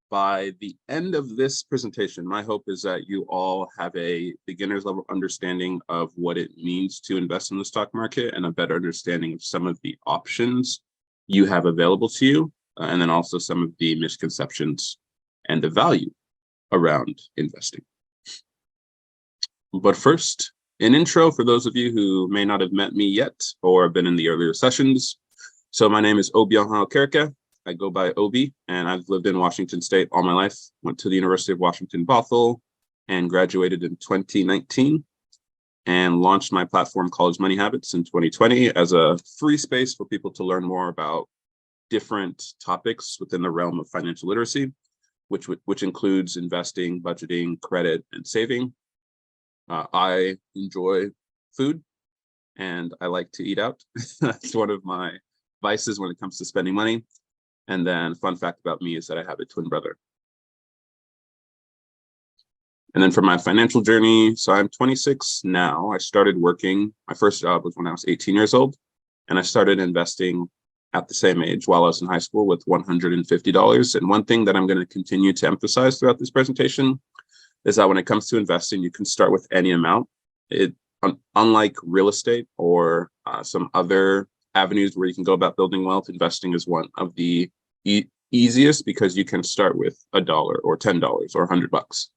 By the end of this presentation, my hope is that you all have a beginner's level understanding of what it means to invest in the stock market and a better understanding of some of the options you have available to you, and then also some of the misconceptions and the value around investing. But first, an intro for those of you who may not have met me yet or have been in the earlier sessions. So my name is Obioha Okereke. I go by Obi, and I've lived in Washington State all my life. Went to the University of Washington, Bothell, and graduated in 2019, and launched my platform, College Money Habits, in 2020 as a free space for people to learn more about different topics within the realm of financial literacy, which includes investing, budgeting, credit, and saving. I enjoy food, and I like to eat out. That's one of my vices when it comes to spending money. And then fun fact about me is that I have a twin brother. And then for my financial journey, so I'm 26 now. I started working, my first job was when I was 18 years old. And I started investing at the same age while I was in high school with $150. And one thing that I'm going to continue to emphasize throughout this presentation is that when it comes to investing, you can start with any amount. Unlike real estate or some other avenues where you can go about building wealth, investing is one of the easiest because you can start with $1 or $10 or $100.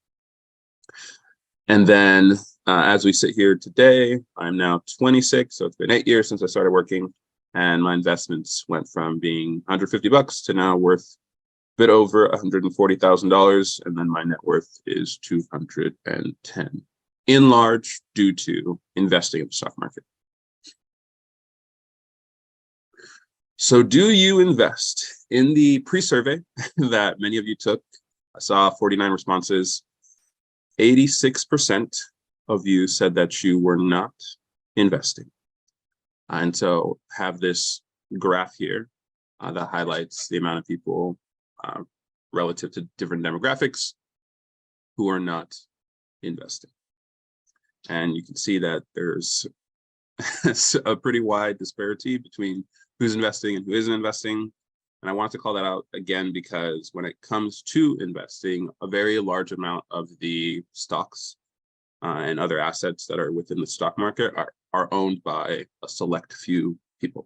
And then as we sit here today, I'm now 26, so it's been 8 years since I started working, and my investments went from being $150 to now worth a bit over $140,000, and then my net worth is 210, in large due to investing in the stock market. So do you invest? In the pre-survey that many of you took, I saw 49 responses. 86% of you said that you were not investing. And so have this graph here that highlights the amount of people relative to different demographics who are not investing. And you can see that there's a pretty wide disparity between who's investing and who isn't investing. And I want to call that out again, because when it comes to investing, a very large amount of the stocks and other assets that are within the stock market are owned by a select few people.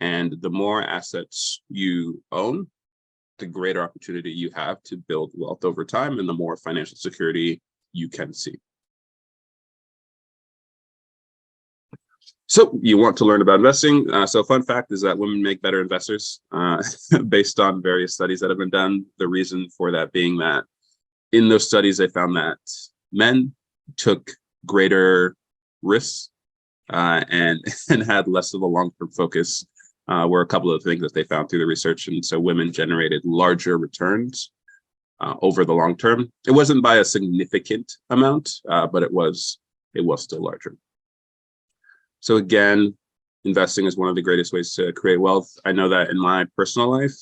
And the more assets you own, the greater opportunity you have to build wealth over time, and the more financial security you can see. So you want to learn about investing. So fun fact is that women make better investors based on various studies that have been done. The reason for that being that in those studies, they found that men took greater risks and had less of a long-term focus were a couple of things that they found through the research. And so women generated larger returns over the long term. It wasn't by a significant amount, but it was still larger. So again, investing is one of the greatest ways to create wealth. I know that in my personal life,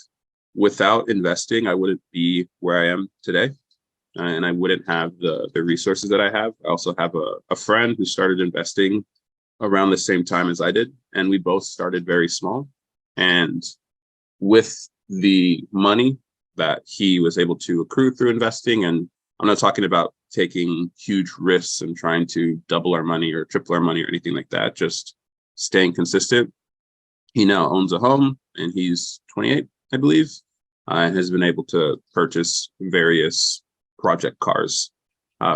without investing, I wouldn't be where I am today, and I wouldn't have the resources that I have. I also have a friend who started investing around the same time as I did, and we both started very small. And with the money that he was able to accrue through investing, and I'm not talking about taking huge risks and trying to double our money or triple our money or anything like that, just staying consistent. He now owns a home, and he's 28, I believe, and has been able to purchase various project cars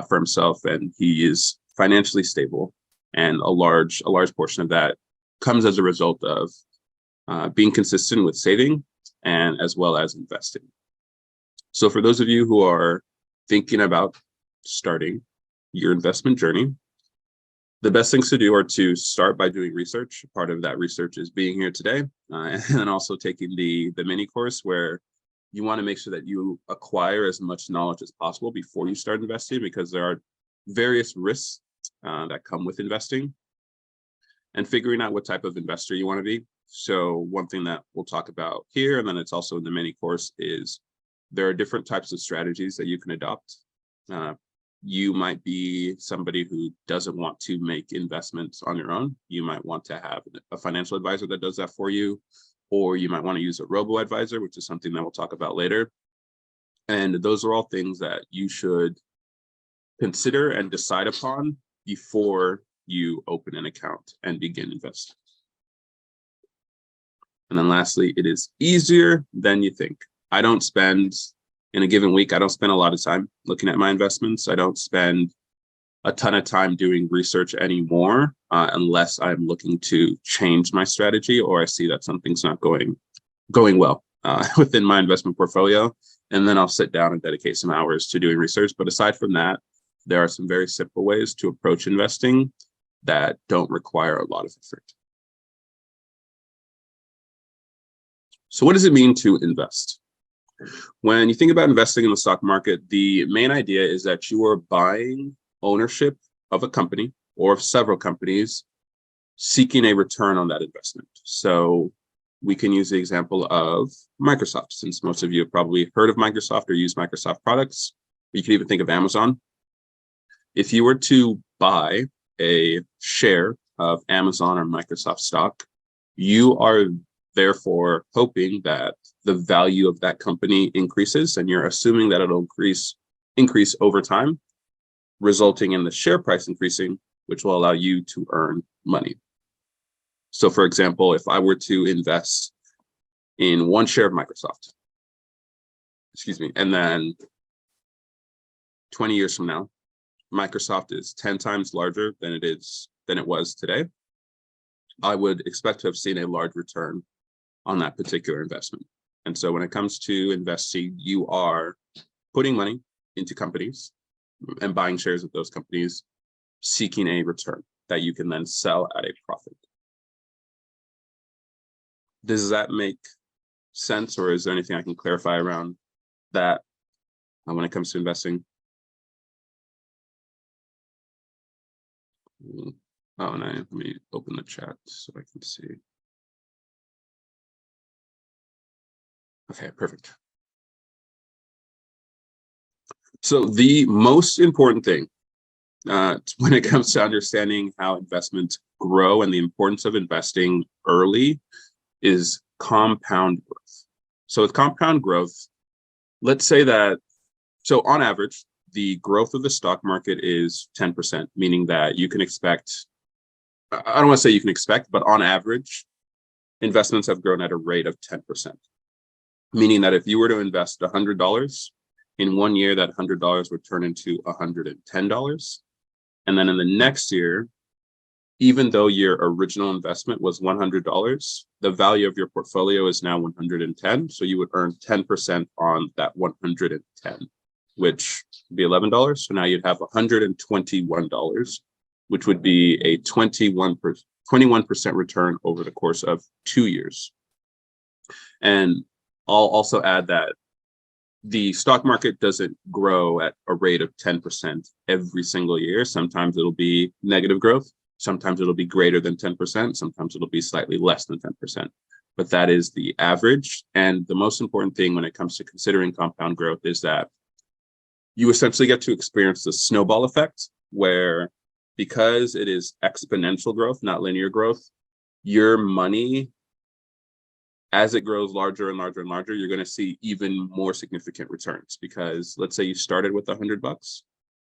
for himself, and he is financially stable. And a large portion of that comes as a result of being consistent with saving and as well as investing. So for those of you who are thinking about starting your investment journey, the best things to do are to start by doing research. Part of that research is being here today, and then also taking the mini course, where you want to make sure that you acquire as much knowledge as possible before you start investing, because there are various risks that come with investing, and figuring out what type of investor you want to be. So one thing that we'll talk about here, and then it's also in the mini course, is there are different types of strategies that you can adopt. You might be somebody who doesn't want to make investments on your own. You might want to have a financial advisor that does that for you, or you might want to use a robo-advisor, which is something that we'll talk about later. And those are all things that you should consider and decide upon before you open an account and begin investing. And then lastly, it is easier than you think. I don't spend, in a given week, I don't spend a lot of time looking at my investments. I don't spend a ton of time doing research anymore, unless I'm looking to change my strategy or I see that something's not going well within my investment portfolio. And then I'll sit down and dedicate some hours to doing research. But aside from that, there are some very simple ways to approach investing that don't require a lot of effort. So what does it mean to invest? When you think about investing in the stock market, the main idea is that you are buying ownership of a company or of several companies seeking a return on that investment. So we can use the example of Microsoft, since most of you have probably heard of Microsoft or use Microsoft products. You can even think of Amazon. If you were to buy a share of Amazon or Microsoft stock, you are therefore hoping that the value of that company increases, and you're assuming that it'll increase over time, resulting in the share price increasing, which will allow you to earn money. So for example, if I were to invest in one share of Microsoft, and then 20 years from now, Microsoft is 10 times larger than it was today, I would expect to have seen a large return on that particular investment. And so when it comes to investing, you are putting money into companies and buying shares of those companies, seeking a return that you can then sell at a profit. Does that make sense, or is there anything I can clarify around that when it comes to investing? Oh, and let me open the chat so I can see. Okay, perfect. So the most important thing when it comes to understanding how investments grow and the importance of investing early is compound growth. So with compound growth, let's say that, so on average, the growth of the stock market is 10%, meaning that you can expect, I don't want to say you can expect, but on average, investments have grown at a rate of 10%. Meaning that if you were to invest $100, in 1 year, that $100 would turn into $110. And then in the next year, even though your original investment was $100, the value of your portfolio is now 110. So you would earn 10% on that 110, which would be $11. So now you'd have $121, which would be a 21% return over the course of 2 years. And I'll also add that the stock market doesn't grow at a rate of 10% every single year. Sometimes it'll be negative growth. Sometimes it'll be greater than 10%. Sometimes it'll be slightly less than 10%. But that is the average. And the most important thing when it comes to considering compound growth is that you essentially get to experience the snowball effect, where because it is exponential growth, not linear growth, your money, as it grows larger and larger and larger, you're going to see even more significant returns. Because let's say you started with $100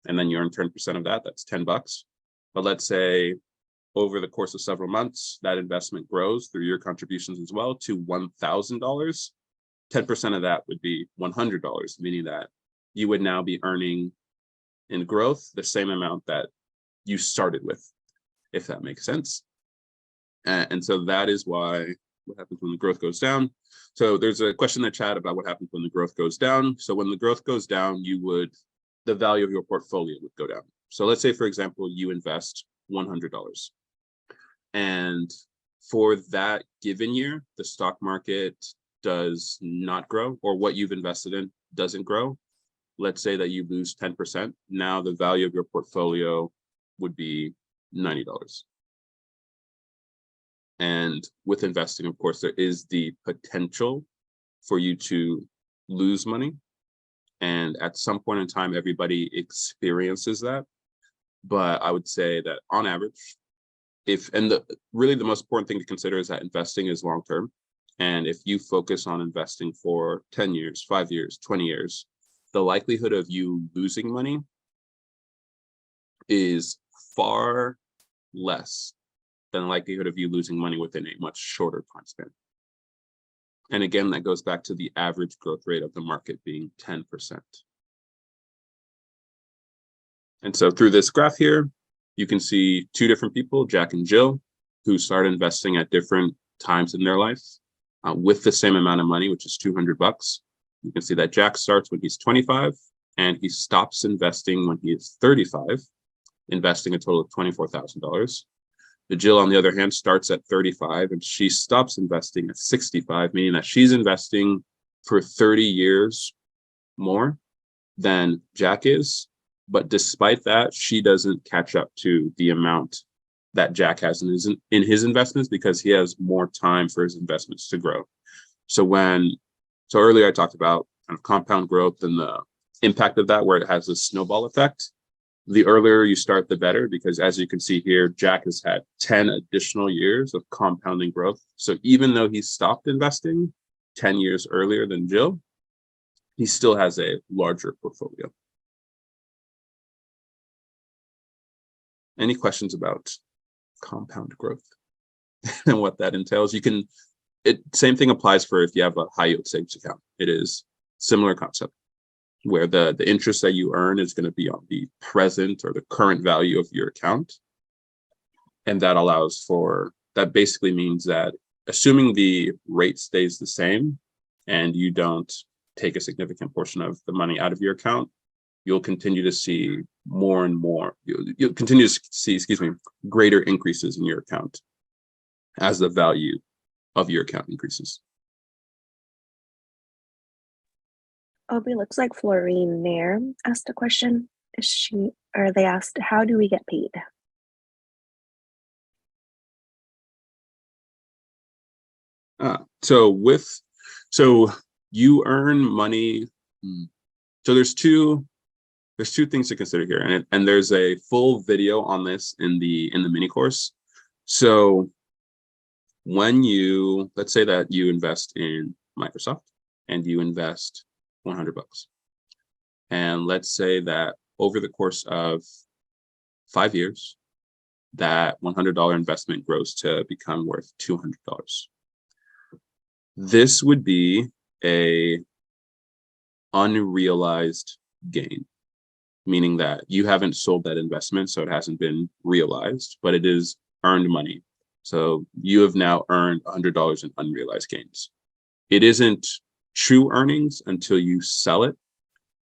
and then you earn 10% of that, that's $10. But let's say over the course of several months, that investment grows through your contributions as well to $1,000. 10% of that would be $100, meaning that you would now be earning in growth the same amount that you started with, if that makes sense. And so that is why, what happens when the growth goes down. So there's a question in the chat about what happens when the growth goes down. So when the growth goes down, the value of your portfolio would go down. So let's say, for example, you invest $100. And for that given year, the stock market does not grow, or what you've invested in doesn't grow. Let's say that you lose 10%. Now the value of your portfolio would be $90. And with investing, of course, there is the potential for you to lose money. And at some point in time, everybody experiences that. But I would say that on average, really the most important thing to consider is that investing is long-term. And if you focus on investing for 10 years, 5 years, 20 years, the likelihood of you losing money is far less than the likelihood of you losing money within a much shorter time span. And again, that goes back to the average growth rate of the market being 10%. And so through this graph here, you can see two different people, Jack and Jill, who started investing at different times in their life with the same amount of money, which is $200. You can see that Jack starts when he's 25 and he stops investing when he is 35, investing a total of $24,000. The Jill, on the other hand, starts at 35 and she stops investing at 65, meaning that she's investing for 30 years more than Jack is. But despite that, she doesn't catch up to the amount that Jack has in his investments because he has more time for his investments to grow. So earlier I talked about kind of compound growth and the impact of that, where it has a snowball effect. The earlier you start, the better, because as you can see here, Jack has had 10 additional years of compounding growth. So even though he stopped investing 10 years earlier than Jill, he still has a larger portfolio. Any questions about compound growth and what that entails? Same thing applies for if you have a high yield savings account. It is similar concept where the interest that you earn is going to be on the present or the current value of your account. And that basically means that assuming the rate stays the same and you don't take a significant portion of the money out of your account, you'll continue to see more and more, you'll continue to see, greater increases in your account as the value of your account increases. Obi, looks like Florine Nair asked a question. They asked, how do we get paid? So you earn money. So there's two things to consider here, and there's a full video on this in the mini course. So when let's say that you invest in Microsoft and you invest $100, and let's say that over the course of 5 years, that $100 investment grows to become worth $200. This would be a unrealized gain, meaning that you haven't sold that investment, so it hasn't been realized, but it is earned money. So you have now earned $100 in unrealized gains. It isn't true earnings until you sell it.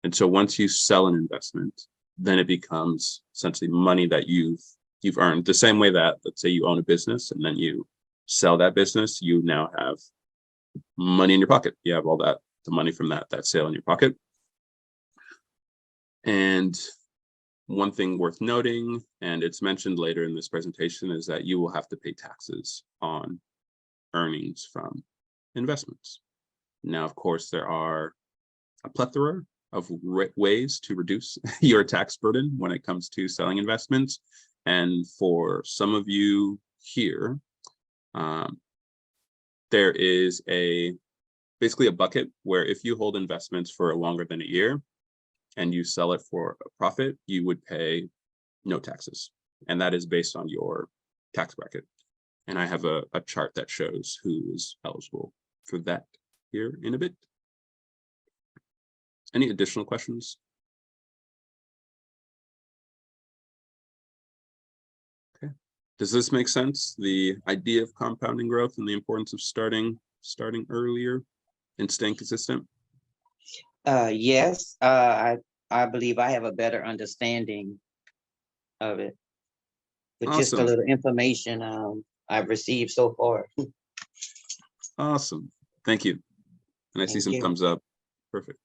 And so once you sell an investment, then it becomes essentially money that you've earned. The same way that, let's say you own a business and then you sell that business, you now have money in your pocket. You have the money from that sale in your pocket. And one thing worth noting, and it's mentioned later in this presentation, is that you will have to pay taxes on earnings from investments. Now, of course, there are a plethora of ways to reduce your tax burden when it comes to selling investments. And for some of you here, there is basically a bucket where if you hold investments for longer than a year and you sell it for a profit, you would pay no taxes. And that is based on your tax bracket. And I have a chart that shows who is eligible for that here in a bit. Any additional questions? Okay. Does this make sense? The idea of compounding growth and the importance of starting earlier and staying consistent? Yes, I believe I have a better understanding of it with just a little information I've received so far. Awesome. Thank you. And I see some thumbs up. Perfect.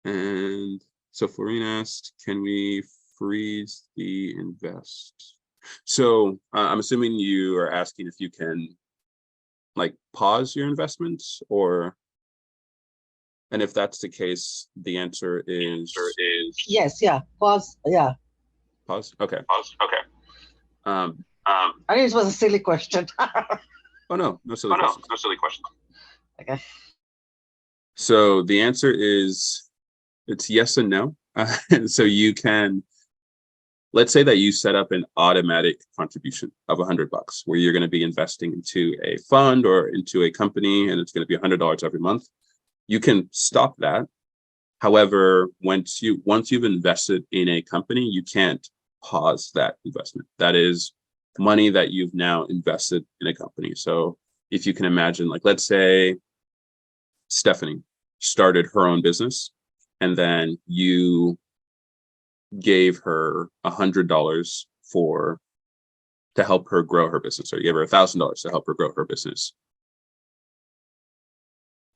And so Florine asked, can we freeze the invest? So I'm assuming you are asking if you can pause your investments, and if that's the case, the answer is yes. Yeah. Pause. Yeah. Pause. Okay. I think this was a silly question. Oh no silly questions. Okay. So the answer is it's yes and no. So you can, let's say that you set up an automatic contribution of $100 where you're going to be investing into a fund or into a company, and it's going to be $100 every month. You can stop that. However, once you've invested in a company, you can't pause that investment. That is money that you've now invested in a company. So if you can imagine, like, let's say Stephanie started her own business, and then you gave her $100 to help her grow her business, or you gave her $1,000 to help her grow her business.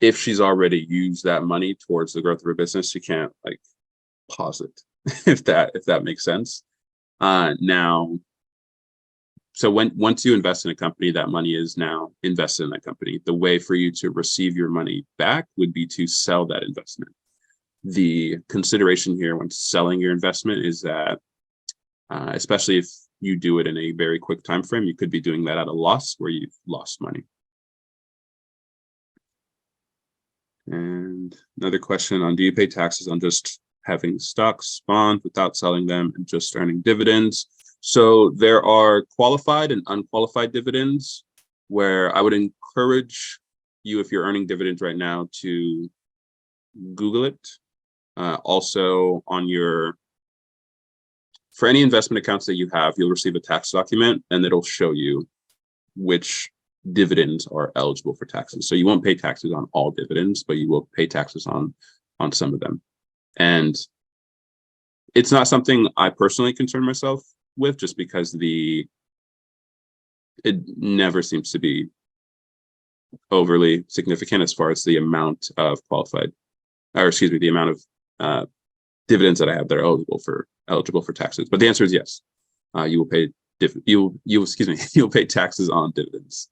If she's already used that money towards the growth of her business, you can't like pause it, if that makes sense. Now, so once you invest in a company, that money is now invested in that company. The way for you to receive your money back would be to sell that investment. The consideration here when selling your investment is that, especially if you do it in a very quick time frame, you could be doing that at a loss where you've lost money. And another question on, do you pay taxes on just having stocks, bonds without selling them and just earning dividends? So there are qualified and unqualified dividends, where I would encourage you, if you're earning dividends right now, to Google it. Also for any investment accounts that you have, you'll receive a tax document and it'll show you which dividends are eligible for taxes. So you won't pay taxes on all dividends, but you will pay taxes on some of them. And it's not something I personally concern myself with, just because it never seems to be overly significant as far as the amount of the amount of dividends that I have that are eligible for taxes. But the answer is yes. You will pay you'll pay taxes on dividends.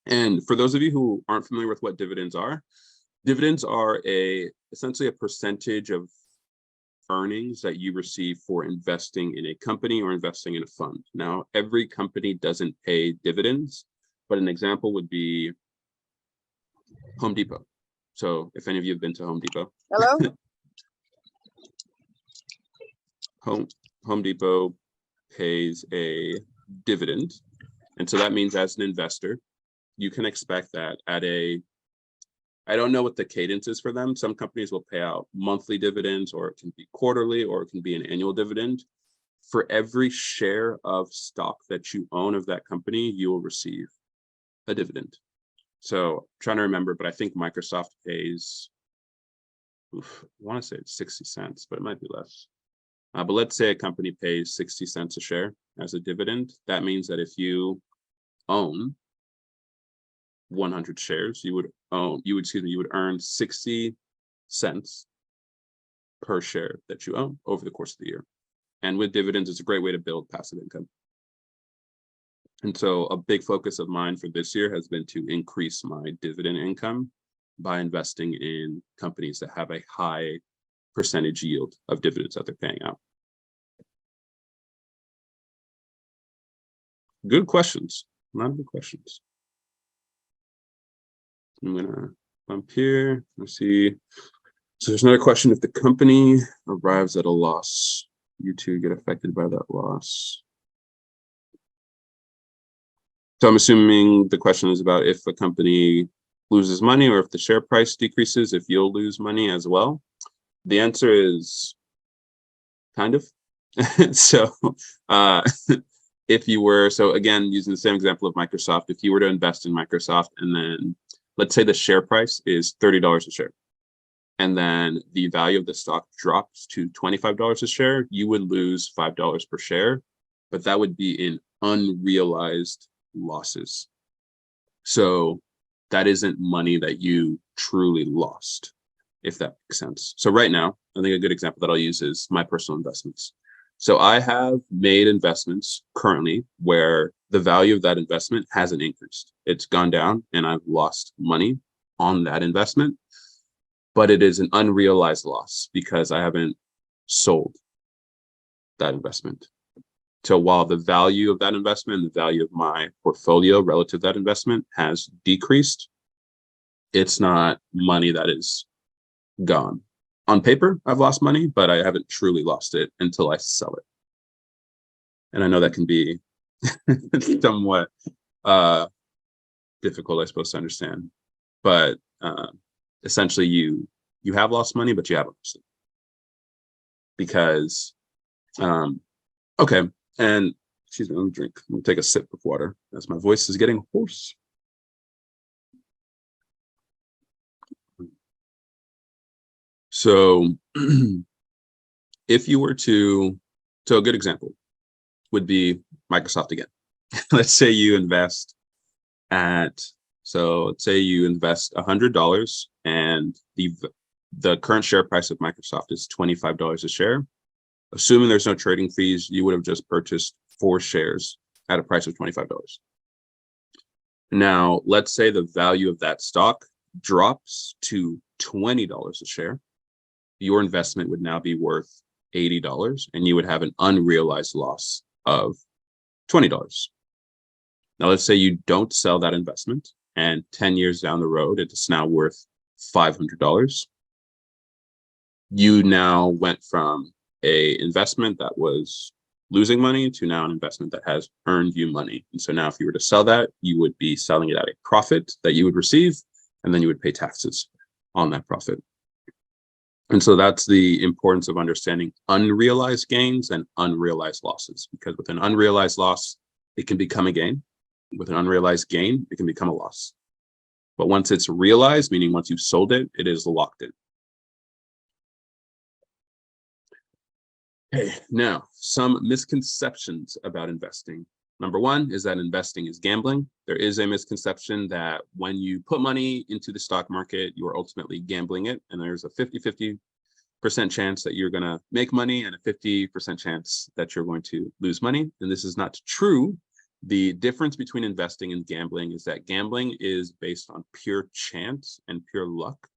And for those of you who aren't familiar with what dividends are essentially a percentage of earnings that you receive for investing in a company or investing in a fund. Now, every company doesn't pay dividends, but an example would be Home Depot. So if any of you have been to Home Depot. Hello? Home Depot pays a dividend. And so that means, as an investor, you can expect that I don't know what the cadence is for them. Some companies will pay out monthly dividends, or it can be quarterly, or it can be an annual dividend. For every share of stock that you own of that company, you will receive a dividend. So I'm trying to remember, but I think Microsoft pays, I want to say it's 60 cents, but it might be less. But let's say a company pays 60 cents a share as a dividend. That means that if you own 100 shares, you would earn 60 cents per share that you own over the course of the year. And with dividends, it's a great way to build passive income. And so a big focus of mine for this year has been to increase my dividend income by investing in companies that have a high percentage yield of dividends that they're paying out. Good questions. A lot of good questions. I'm gonna bump here. Let's see. So there's another question: if the company arrives at a loss, you two get affected by that loss. So I'm assuming the question is about if a company loses money, or if the share price decreases, if you'll lose money as well. The answer is kind of. So if you were, so again, using the same example of Microsoft, if you were to invest in Microsoft, and then let's say the share price is $30 a share, and then the value of the stock drops to $25 a share, you would lose $5 per share, but that would be in unrealized losses. So that isn't money that you truly lost, if that makes sense. So right now, I think a good example that I'll use is my personal investments. So I have made investments currently where the value of that investment hasn't increased. It's gone down and I've lost money on that investment, but it is an unrealized loss because I haven't sold that investment. So while the value of that investment and the value of my portfolio relative to that investment has decreased, it's not money that is gone. On paper, I've lost money, but I haven't truly lost it until I sell it. And I know that can be somewhat difficult, I suppose, to understand. But essentially, you have lost money, but you haven't lost it. Because, okay, and excuse me, let me drink. Let me take a sip of water as my voice is getting hoarse. So if you were to, so a good example would be Microsoft again. Let's say you invest let's say you invest $100 and the current share price of Microsoft is $25 a share. Assuming there's no trading fees, you would have just purchased 4 shares at a price of $25. Now, let's say the value of that stock drops to $20 a share. Your investment would now be worth $80, and you would have an unrealized loss of $20. Now, let's say you don't sell that investment, and 10 years down the road, it's now worth $500. You now went from a investment that was losing money to now an investment that has earned you money. And so now if you were to sell that, you would be selling it at a profit that you would receive, and then you would pay taxes on that profit. And so that's the importance of understanding unrealized gains and unrealized losses, because with an unrealized loss, it can become a gain. With an unrealized gain, it can become a loss. But once it's realized, meaning once you've sold it, it is locked in. Okay, now some misconceptions about investing. Number one is that investing is gambling. There is a misconception that when you put money into the stock market, you are ultimately gambling it. And there's a 50-50% chance that you're going to make money and a 50% chance that you're going to lose money. And this is not true. The difference between investing and gambling is that gambling is based on pure chance and pure luck.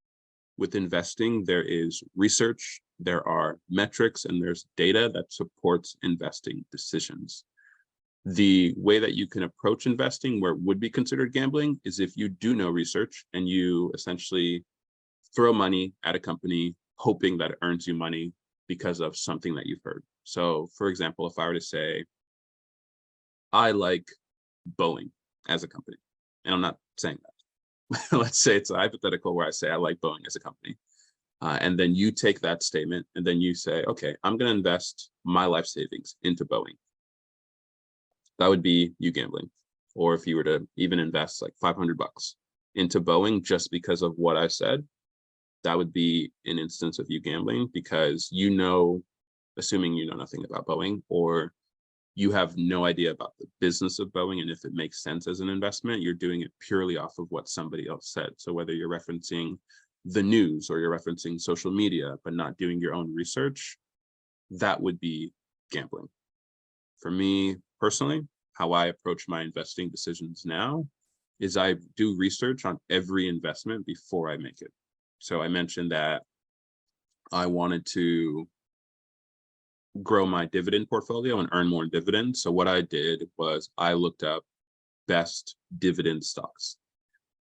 With investing, there is research, there are metrics, and there's data that supports investing decisions. The way that you can approach investing where it would be considered gambling is if you do no research and you essentially throw money at a company hoping that it earns you money because of something that you've heard. So for example, if I were to say, I like Boeing as a company, and I'm not saying that. Let's say it's a hypothetical where I say I like Boeing as a company. And then you take that statement and then you say, okay, I'm going to invest my life savings into Boeing. That would be you gambling. Or if you were to even invest like $500 into Boeing just because of what I said, that would be an instance of you gambling, because you know, assuming you know nothing about Boeing, or you have no idea about the business of Boeing and if it makes sense as an investment, you're doing it purely off of what somebody else said. So whether you're referencing the news or you're referencing social media, but not doing your own research, that would be gambling. For me personally, how I approach my investing decisions now is I do research on every investment before I make it. So I mentioned that I wanted to grow my dividend portfolio and earn more dividends. So what I did was I looked up best dividend stocks.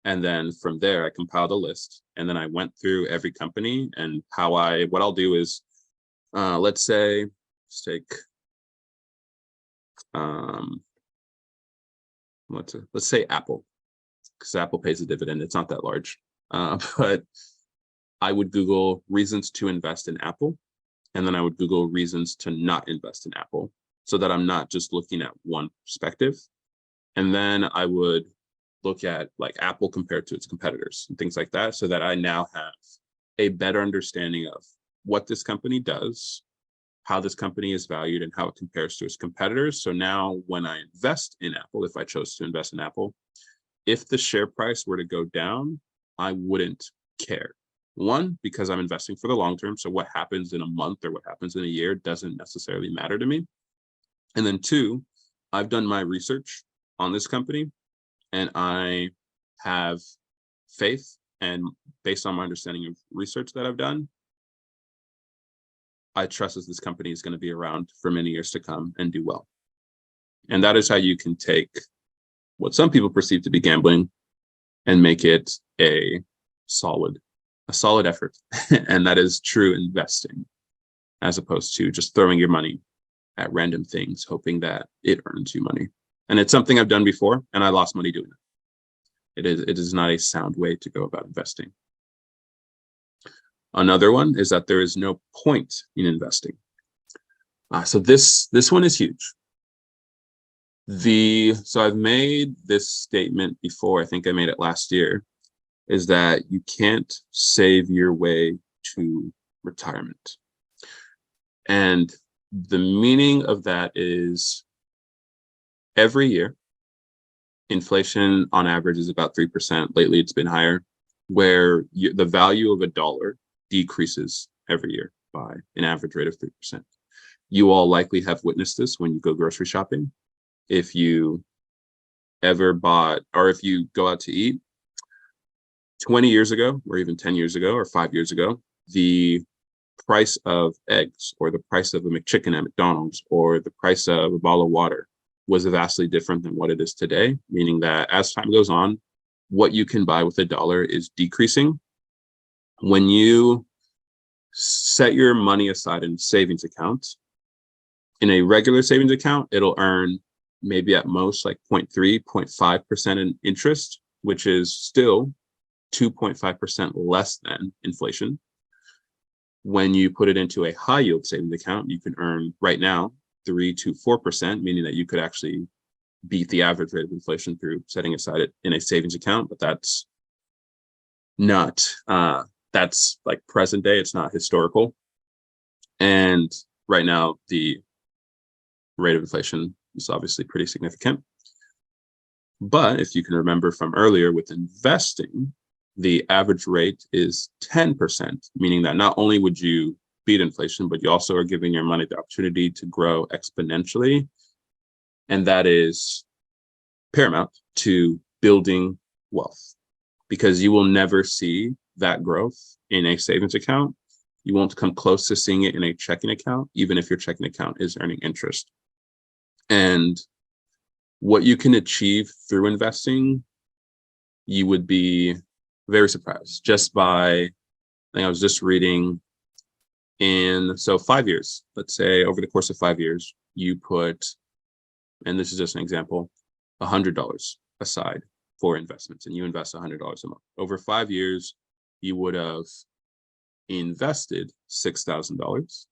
And then from there, I compiled a list. And then I went through every company, and what I'll do is, let's say, let's take, let's say Apple, because Apple pays a dividend. It's not that large. But I would Google reasons to invest in Apple. And then I would Google reasons to not invest in Apple, so that I'm not just looking at one perspective. And then I would look at like Apple compared to its competitors and things like that, so that I now have a better understanding of what this company does, how this company is valued, and how it compares to its competitors. So now when I invest in Apple, if I chose to invest in Apple, if the share price were to go down, I wouldn't care. One, because I'm investing for the long term. So what happens in a month or what happens in a year doesn't necessarily matter to me. And then two, I've done my research on this company, and I have faith, and based on my understanding of research that I've done, I trust that this company is going to be around for many years to come and do well. And that is how you can take what some people perceive to be gambling and make it a a solid effort. And that is true investing, as opposed to just throwing your money at random things, hoping that it earns you money. And it's something I've done before, and I lost money doing it. It is not a sound way to go about investing. Another one is that there is no point in investing. So this one is huge. So I've made this statement before, I think I made it last year, is that you can't save your way to retirement. And the meaning of that is every year, inflation on average is about 3%. Lately, it's been higher, where the value of a dollar decreases every year by an average rate of 3%. You all likely have witnessed this when you go grocery shopping. If you ever bought, or if you go out to eat, 20 years ago, or even 10 years ago, or 5 years ago, the price of eggs, or the price of a McChicken at McDonald's, or the price of a bottle of water was vastly different than what it is today, meaning that as time goes on, what you can buy with a dollar is decreasing. When you set your money aside in a savings account, in a regular savings account, it'll earn maybe at most like 0.3, 0.5% in interest, which is still 2.5% less than inflation. When you put it into a high yield savings account, you can earn right now 3 to 4%, meaning that you could actually beat the average rate of inflation through setting aside it in a savings account. But that's not, that's like present day, it's not historical. And right now, the rate of inflation is obviously pretty significant. But if you can remember from earlier with investing, the average rate is 10%, meaning that not only would you beat inflation, but you also are giving your money the opportunity to grow exponentially. And that is paramount to building wealth, because you will never see that growth in a savings account. You won't come close to seeing it in a checking account, even if your checking account is earning interest. And what you can achieve through investing, you would be very surprised just by, I think I was just reading so 5 years, let's say over the course of 5 years, you put, and this is just an example, $100 aside for investments, and you invest $100 a month. Over 5 years, you would have invested $6,000.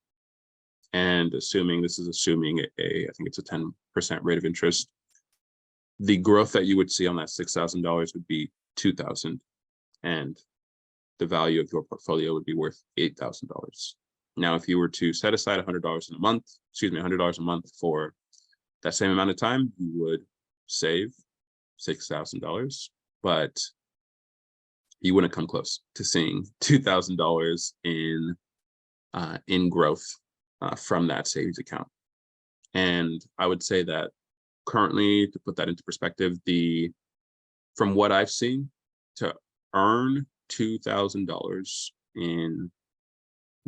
And assuming I think it's a 10% rate of interest, the growth that you would see on that $6,000 would be $2,000, and the value of your portfolio would be worth $8,000. Now, if you were to set aside $100 a month for that same amount of time, you would save $6,000, but you wouldn't come close to seeing $2,000 in growth from that savings account. And I would say that currently, to put that into perspective, from what I've seen, to earn $2,000 in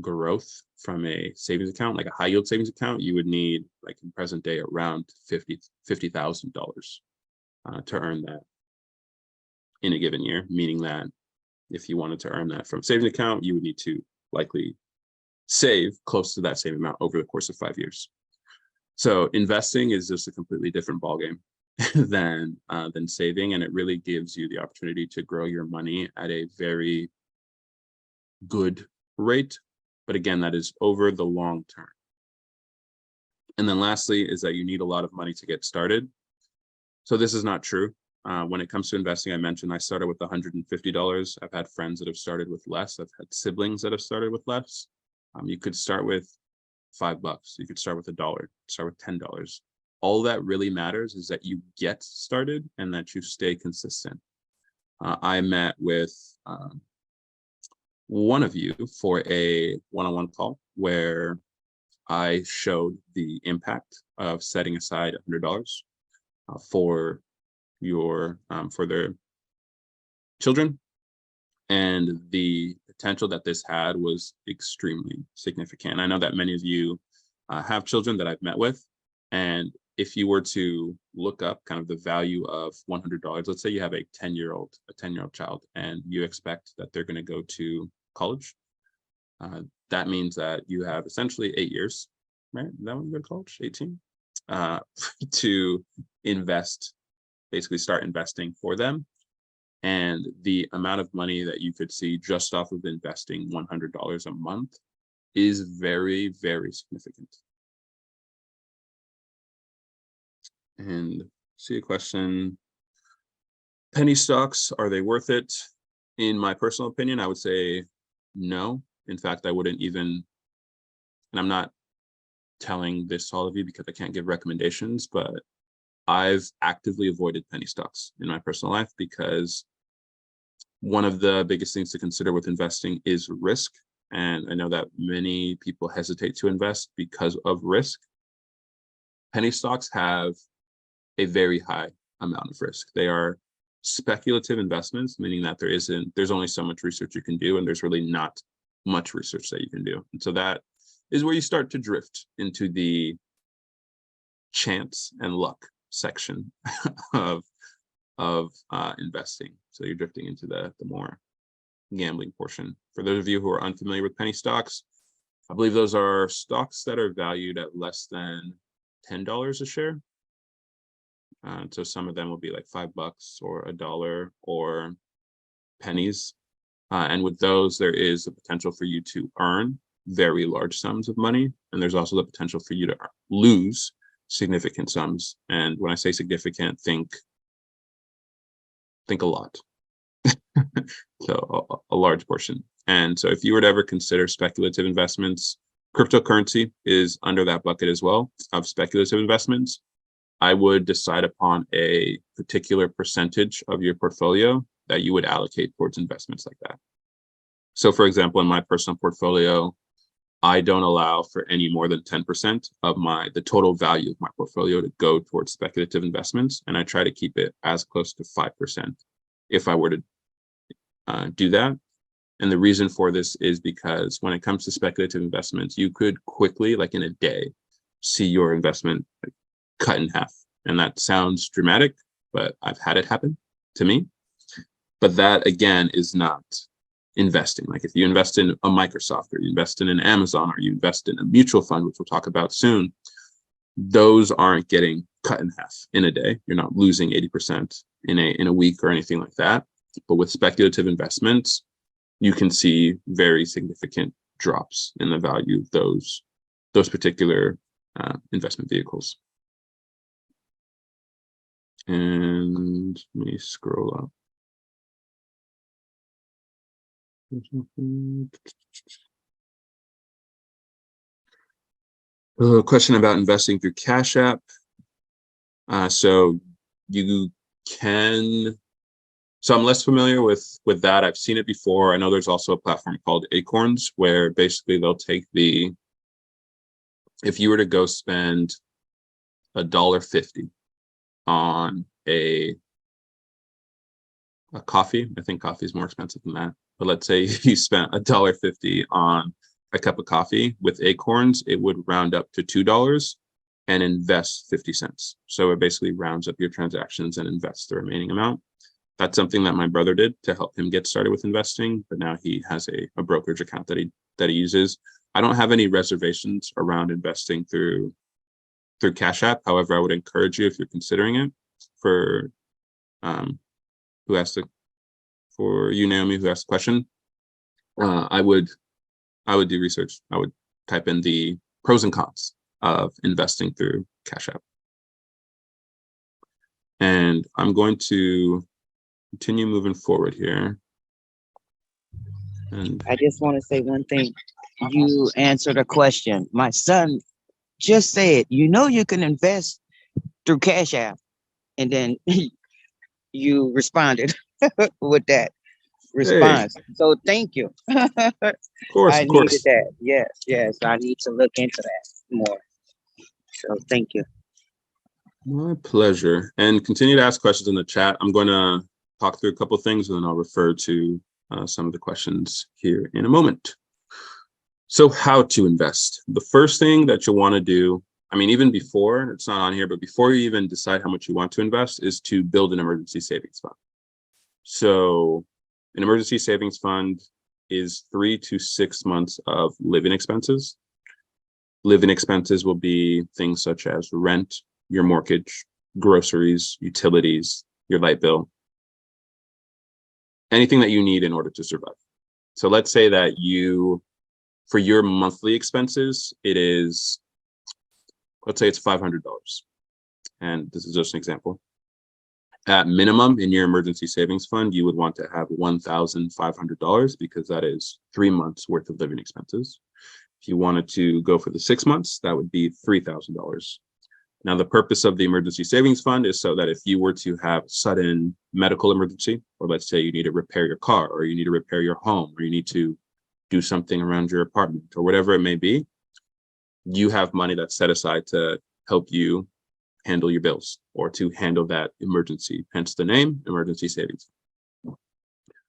growth from a savings account, like a high yield savings account, you would need, like in present day, around $50,000 to earn that in a given year, meaning that if you wanted to earn that from a savings account, you would need to likely save close to that same amount over the course of 5 years. So investing is just a completely different ballgame than saving, and it really gives you the opportunity to grow your money at a very good rate. But again, that is over the long term. And then lastly is that you need a lot of money to get started. So this is not true. When it comes to investing, I mentioned I started with $150. I've had friends that have started with less. I've had siblings that have started with less. You could start with $5. You could start with $1, start with $10. All that really matters is that you get started and that you stay consistent. I met with one of you for a one-on-one call where I showed the impact of setting aside $100 for their children, and the potential that this had was extremely significant. I know that many of you have children that I've met with, and if you were to look up kind of the value of $100, let's say you have a 10-year-old child, and you expect that they're going to go to college. That means that you have essentially 8 years, right? That one go to college, 18, to invest, basically start investing for them. And the amount of money that you could see just off of investing $100 a month is very, very significant. And see a question. Penny stocks, are they worth it? In my personal opinion, I would say no. In fact, I wouldn't even, and I'm not telling this to all of you because I can't give recommendations, but I've actively avoided penny stocks in my personal life because one of the biggest things to consider with investing is risk. And I know that many people hesitate to invest because of risk. Penny stocks have a very high amount of risk. They are speculative investments, meaning that there's only so much research you can do, and there's really not much research that you can do. And so that is where you start to drift into the chance and luck section of investing. So you're drifting into the more gambling portion. For those of you who are unfamiliar with penny stocks, I believe those are stocks that are valued at less than $10 a share. So some of them will be like $5 or $1 or pennies. And with those, there is the potential for you to earn very large sums of money. And there's also the potential for you to lose significant sums. And when I say significant, think a lot. So a large portion. And so if you were to ever consider speculative investments, cryptocurrency is under that bucket as well of speculative investments. I would decide upon a particular percentage of your portfolio that you would allocate towards investments like that. So for example, in my personal portfolio, I don't allow for any more than 10% of the total value of my portfolio to go towards speculative investments. And I try to keep it as close to 5% if I were to do that. And the reason for this is because when it comes to speculative investments, you could quickly, like in a day, see your investment cut in half. And that sounds dramatic, but I've had it happen to me. But that, again, is not investing. Like if you invest in a Microsoft, or you invest in an Amazon, or you invest in a mutual fund, which we'll talk about soon, those aren't getting cut in half in a day. You're not losing 80% in a week or anything like that. But with speculative investments, you can see very significant drops in the value of those particular investment vehicles. And let me scroll up. A question about investing through Cash App. So you can. So I'm less familiar with that. I've seen it before. I know there's also a platform called Acorns where basically they'll take if you were to go spend $1.50 on a coffee, I think coffee is more expensive than that. But let's say you spent $1.50 on a cup of coffee with Acorns, it would round up to $2 and invest 50 cents. So it basically rounds up your transactions and invests the remaining amount. That's something that my brother did to help him get started with investing, but now he has a brokerage account that he uses. I don't have any reservations around investing through Cash App. However, I would encourage you, if you're considering it, for you, Naomi, who asked the question, I would do research. I would type in the pros and cons of investing through Cash App. And I'm going to continue moving forward here. And I just want to say one thing. You answered a question. My son just said, you can invest through Cash App. And then you responded with that response. Hey. So thank you. Of course, I needed that. Yes. I need to look into that more. So thank you. My pleasure. And continue to ask questions in the chat. I'm going to talk through a couple of things, and then I'll refer to some of the questions here in a moment. So how to invest. The first thing that you'll want to do I mean, even before, it's not on here, but before you even decide how much you want to invest, is to build an emergency savings fund. So an emergency savings fund is 3 to 6 months of living expenses. Living expenses will be things such as rent, your mortgage, groceries, utilities, your light bill, anything that you need in order to survive. So let's say that for your monthly expenses, let's say it's $500. And this is just an example. At minimum, in your emergency savings fund, you would want to have $1,500 because that is 3 months worth of living expenses. If you wanted to go for the 6 months, that would be $3,000. Now, the purpose of the emergency savings fund is so that if you were to have a sudden medical emergency, or let's say you need to repair your car, or you need to repair your home, or you need to do something around your apartment, or whatever it may be, you have money that's set aside to help you handle your bills or to handle that emergency, hence the name emergency savings.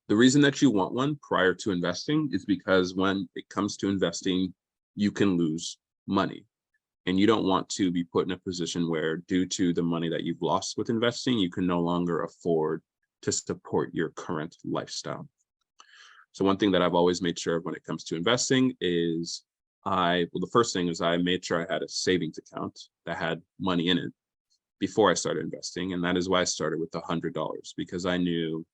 The reason that you want one prior to investing is because when it comes to investing, you can lose money. And you don't want to be put in a position where, due to the money that you've lost with investing, you can no longer afford to support your current lifestyle. So one thing that I've always made sure of when it comes to investing is the first thing is I made sure I had a savings account that had money in it before I started investing. And that is why I started with $100, because I knew,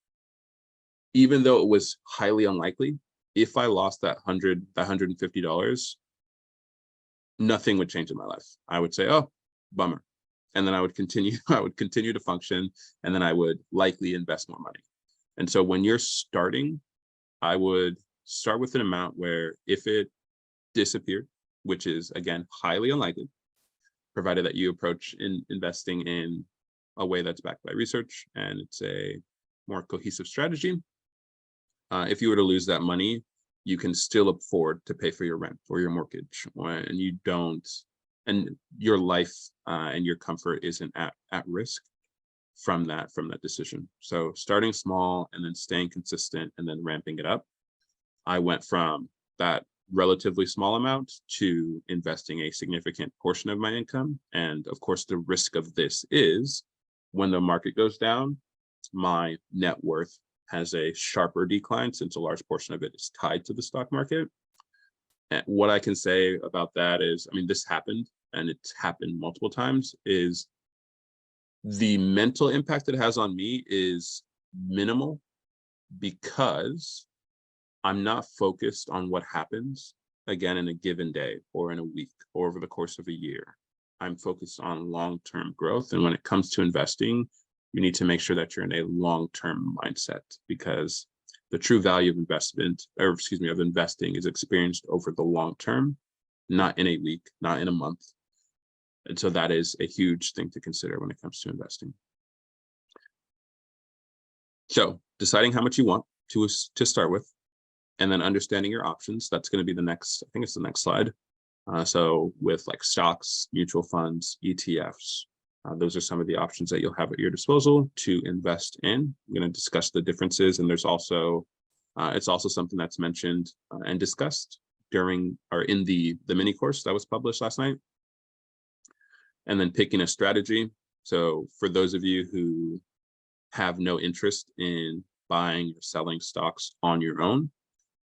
even though it was highly unlikely, if I lost that $150, nothing would change in my life. I would say, oh, bummer. And then I would continue to function, and then I would likely invest more money. And so when you're starting, I would start with an amount where if it disappeared, which is again highly unlikely, provided that you approach investing in a way that's backed by research and it's a more cohesive strategy. If you were to lose that money, you can still afford to pay for your rent or your mortgage, and your life and your comfort isn't at risk from that decision. So starting small and then staying consistent and then ramping it up. I went from that relatively small amount to investing a significant portion of my income. And of course, the risk of this is when the market goes down, my net worth has a sharper decline since a large portion of it is tied to the stock market. And what I can say about that is, I mean, this happened and it's happened multiple times, is the mental impact it has on me is minimal because I'm not focused on what happens again in a given day or in a week or over the course of a year. I'm focused on long-term growth. And when it comes to investing, you need to make sure that you're in a long-term mindset, because the true value of of investing is experienced over the long term, not in a week, not in a month. And so that is a huge thing to consider when it comes to investing. So deciding how much you want to start with, and then understanding your options. That's going to be the next, I think it's the next slide. So with like stocks, mutual funds, ETFs, those are some of the options that you'll have at your disposal to invest in. I'm going to discuss the differences, and there's also, it's also something that's mentioned and discussed during or in the mini course that was published last night. And then picking a strategy. So for those of you who have no interest in buying or selling stocks on your own,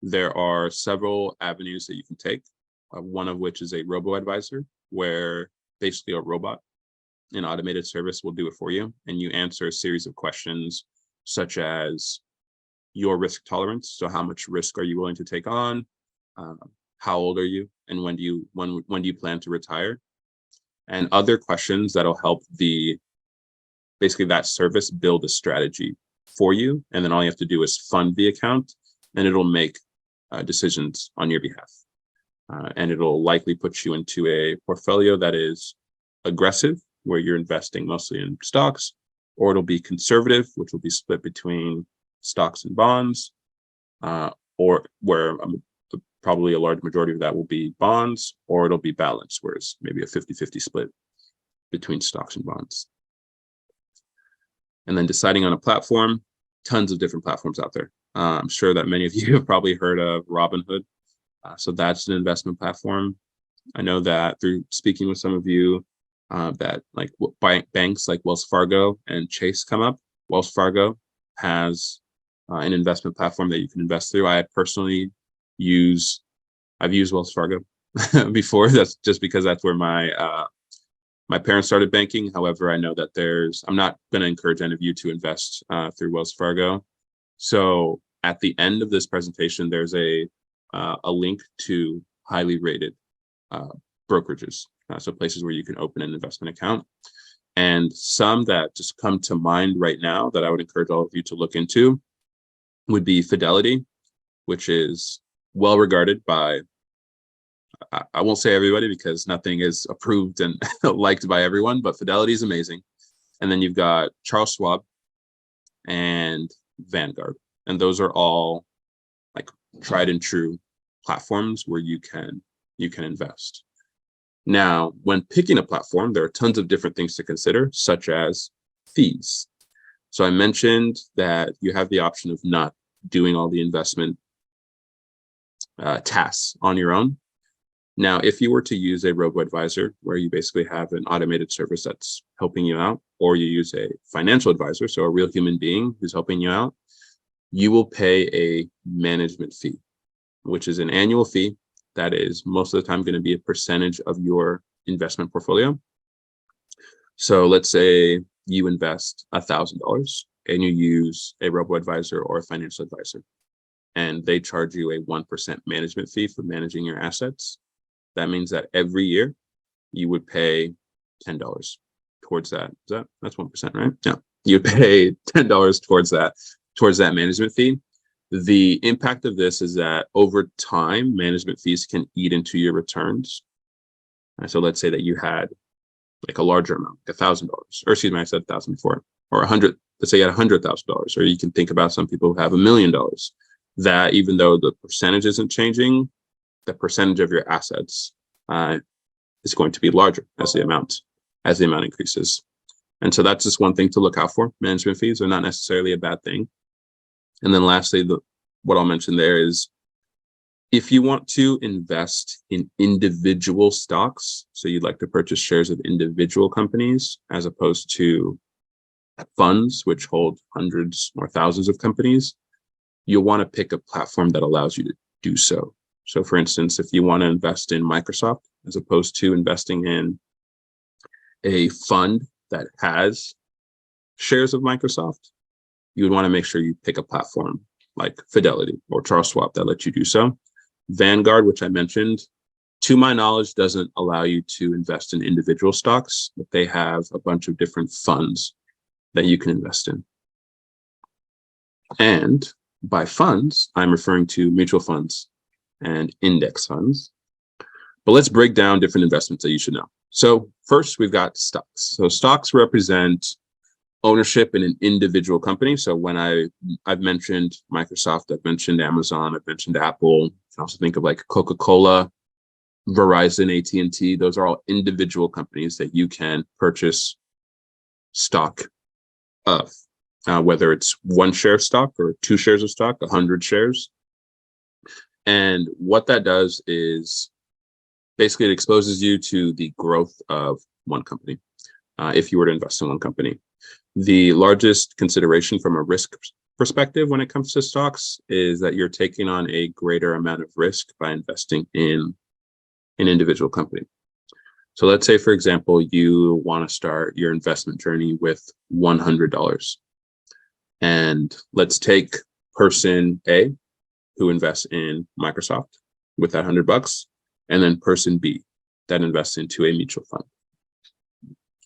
there are several avenues that you can take, one of which is a robo-advisor, where basically a robot, an automated service, will do it for you. And you answer a series of questions such as your risk tolerance. So how much risk are you willing to take on? How old are you? And when do you plan to retire? And other questions that'll help basically that service build a strategy for you. And then all you have to do is fund the account, and it'll make decisions on your behalf. And it'll likely put you into a portfolio that is aggressive, where you're investing mostly in stocks, or it'll be conservative, which will be split between stocks and bonds, or where probably a large majority of that will be bonds, or it'll be balanced, where it's maybe a 50-50 split between stocks and bonds. And then deciding on a platform, tons of different platforms out there. I'm sure that many of you have probably heard of Robinhood. So that's an investment platform. I know that through speaking with some of you, that like banks like Wells Fargo and Chase come up. Wells Fargo has an investment platform that you can invest through. I've used Wells Fargo before. That's just because that's where my parents started banking. However, I know that I'm not going to encourage any of you to invest through Wells Fargo. So at the end of this presentation, there's a link to highly rated brokerages. So places where you can open an investment account. And some that just come to mind right now that I would encourage all of you to look into would be Fidelity, which is well regarded by, I won't say everybody because nothing is approved and liked by everyone, but Fidelity is amazing. And then you've got Charles Schwab and Vanguard. And those are all like tried and true platforms where you can invest. Now, when picking a platform, there are tons of different things to consider, such as fees. So I mentioned that you have the option of not doing all the investment tasks on your own. Now, if you were to use a robo-advisor, where you basically have an automated service that's helping you out, or you use a financial advisor, so a real human being who's helping you out, you will pay a management fee, which is an annual fee that is most of the time going to be a percentage of your investment portfolio. So let's say you invest $1,000 and you use a robo-advisor or a financial advisor, and they charge you a 1% management fee for managing your assets. That means that every year you would pay $10 towards that. That's 1%, right? Yeah, you'd pay $10 towards that management fee. The impact of this is that over time, management fees can eat into your returns. So let's say that you had like a larger amount, $1,000, or excuse me, I said 1,000 before, or 100. Let's say you had $100,000, or you can think about some people who have $1 million. That even though the percentage isn't changing, the percentage of your assets is going to be larger as the amount increases. And so that's just one thing to look out for. Management fees are not necessarily a bad thing. And then lastly, what I'll mention there is if you want to invest in individual stocks, so you'd like to purchase shares of individual companies as opposed to funds, which hold hundreds or thousands of companies, you'll want to pick a platform that allows you to do so. So for instance, if you want to invest in Microsoft, as opposed to investing in a fund that has shares of Microsoft, you would want to make sure you pick a platform like Fidelity or Charles Schwab that lets you do so. Vanguard, which I mentioned, to my knowledge, doesn't allow you to invest in individual stocks, but they have a bunch of different funds that you can invest in. And by funds, I'm referring to mutual funds and index funds. But let's break down different investments that you should know. So first, we've got stocks. So stocks represent ownership in an individual company. So when I've mentioned Microsoft, I've mentioned Amazon, I've mentioned Apple. You can also think of like Coca-Cola, Verizon, AT&T. Those are all individual companies that you can purchase stock of, whether it's 1 share of stock or 2 shares of stock, 100 shares. And what that does is basically it exposes you to the growth of one company. If you were to invest in one company, the largest consideration from a risk perspective when it comes to stocks is that you're taking on a greater amount of risk by investing in an individual company. So let's say, for example, you want to start your investment journey with $100. And let's take person A, who invests in Microsoft with that $100, and then person B that invests into a mutual fund.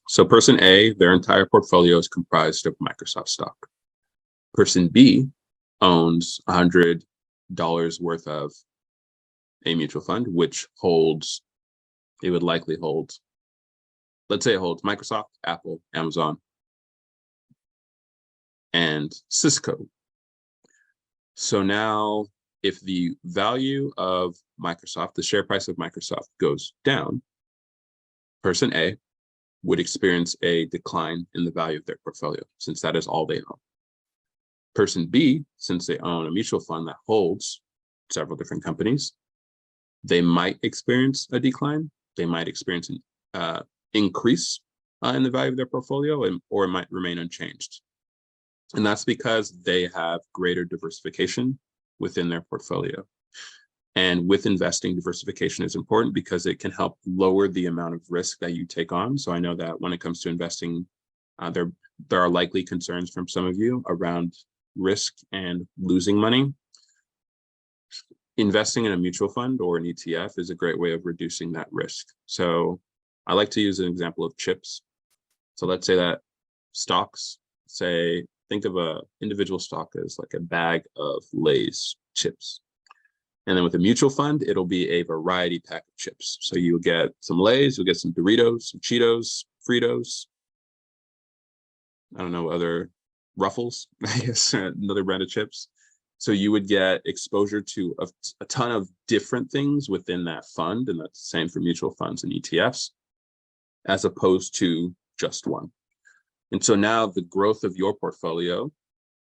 So person A, their entire portfolio is comprised of Microsoft stock. Person B owns $100 worth of a mutual fund, which would likely hold, let's say it holds Microsoft, Apple, Amazon, and Cisco. So now if the value of Microsoft, the share price of Microsoft goes down, person A would experience a decline in the value of their portfolio, since that is all they own. Person B, since they own a mutual fund that holds several different companies, they might experience a decline. They might experience an increase in the value of their portfolio, or it might remain unchanged. And that's because they have greater diversification within their portfolio. And with investing, diversification is important because it can help lower the amount of risk that you take on. So I know that when it comes to investing, there are likely concerns from some of you around risk and losing money. Investing in a mutual fund or an ETF is a great way of reducing that risk. So I like to use an example of chips. So let's say that stocks, think of a individual stock as like a bag of Lay's chips. And then with a mutual fund, it'll be a variety pack of chips. So you'll get some Lay's, you'll get some Doritos, some Cheetos, Fritos, I don't know, other Ruffles, I guess, another brand of chips. So you would get exposure to a ton of different things within that fund. And that's the same for mutual funds and ETFs, as opposed to just one. And so now the growth of your portfolio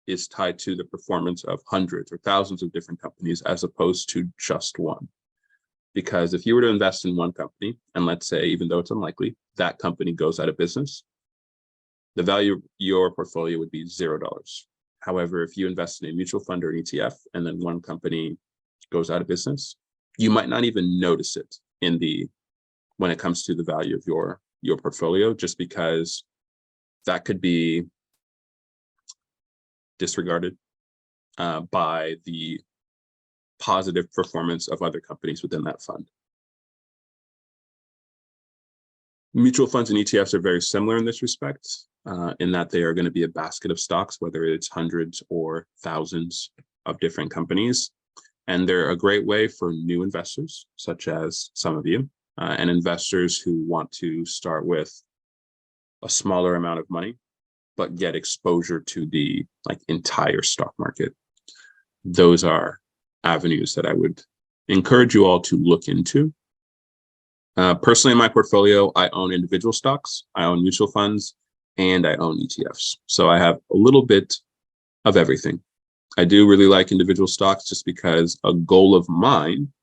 is tied to the performance of hundreds or thousands of different companies, as opposed to just one. Because if you were to invest in one company, and let's say, even though it's unlikely, that company goes out of business, the value of your portfolio would be $0. However, if you invest in a mutual fund or an ETF, and then one company goes out of business, you might not even notice it when it comes to the value of your portfolio, just because that could be disregarded by the positive performance of other companies within that fund. Mutual funds and ETFs are very similar in this respect, in that they are going to be a basket of stocks, whether it's hundreds or thousands of different companies. And they're a great way for new investors, such as some of you, and investors who want to start with a smaller amount of money, but get exposure to the entire stock market. Those are avenues that I would encourage you all to look into. Personally, in my portfolio, I own individual stocks, I own mutual funds, and I own ETFs. So I have a little bit of everything. I do really like individual stocks just because a goal of mine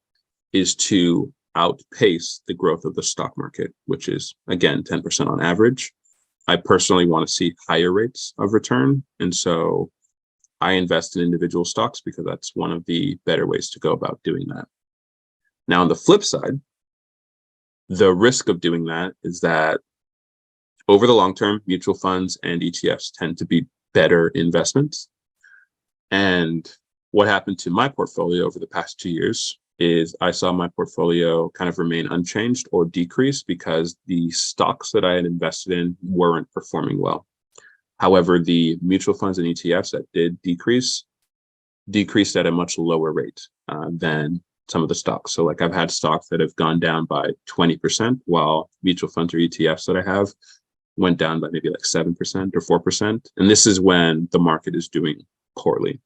is to outpace the growth of the stock market, which is, again, 10% on average. I personally want to see higher rates of return. And so I invest in individual stocks because that's one of the better ways to go about doing that. Now, on the flip side, the risk of doing that is that over the long term, mutual funds and ETFs tend to be better investments. And what happened to my portfolio over the past 2 years is I saw my portfolio kind of remain unchanged or decrease because the stocks that I had invested in weren't performing well. However, the mutual funds and ETFs that did decreased at a much lower rate than some of the stocks. So I've had stocks that have gone down by 20%, while mutual funds or ETFs that I have went down by maybe 7% or 4%. And this is when the market is doing poorly.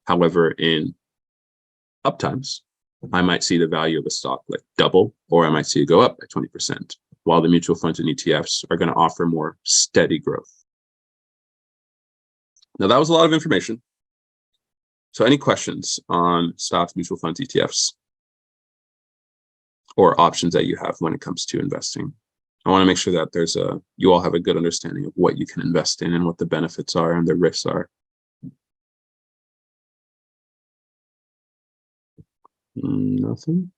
However, in up times, I might see the value of a stock double, or I might see it go up by 20%, while the mutual funds and ETFs are going to offer more steady growth. Now, that was a lot of information. So any questions on stocks, mutual funds, ETFs, or options that you have when it comes to investing? I want to make sure that you all have a good understanding of what you can invest in and what the benefits are and the risks are. Nothing.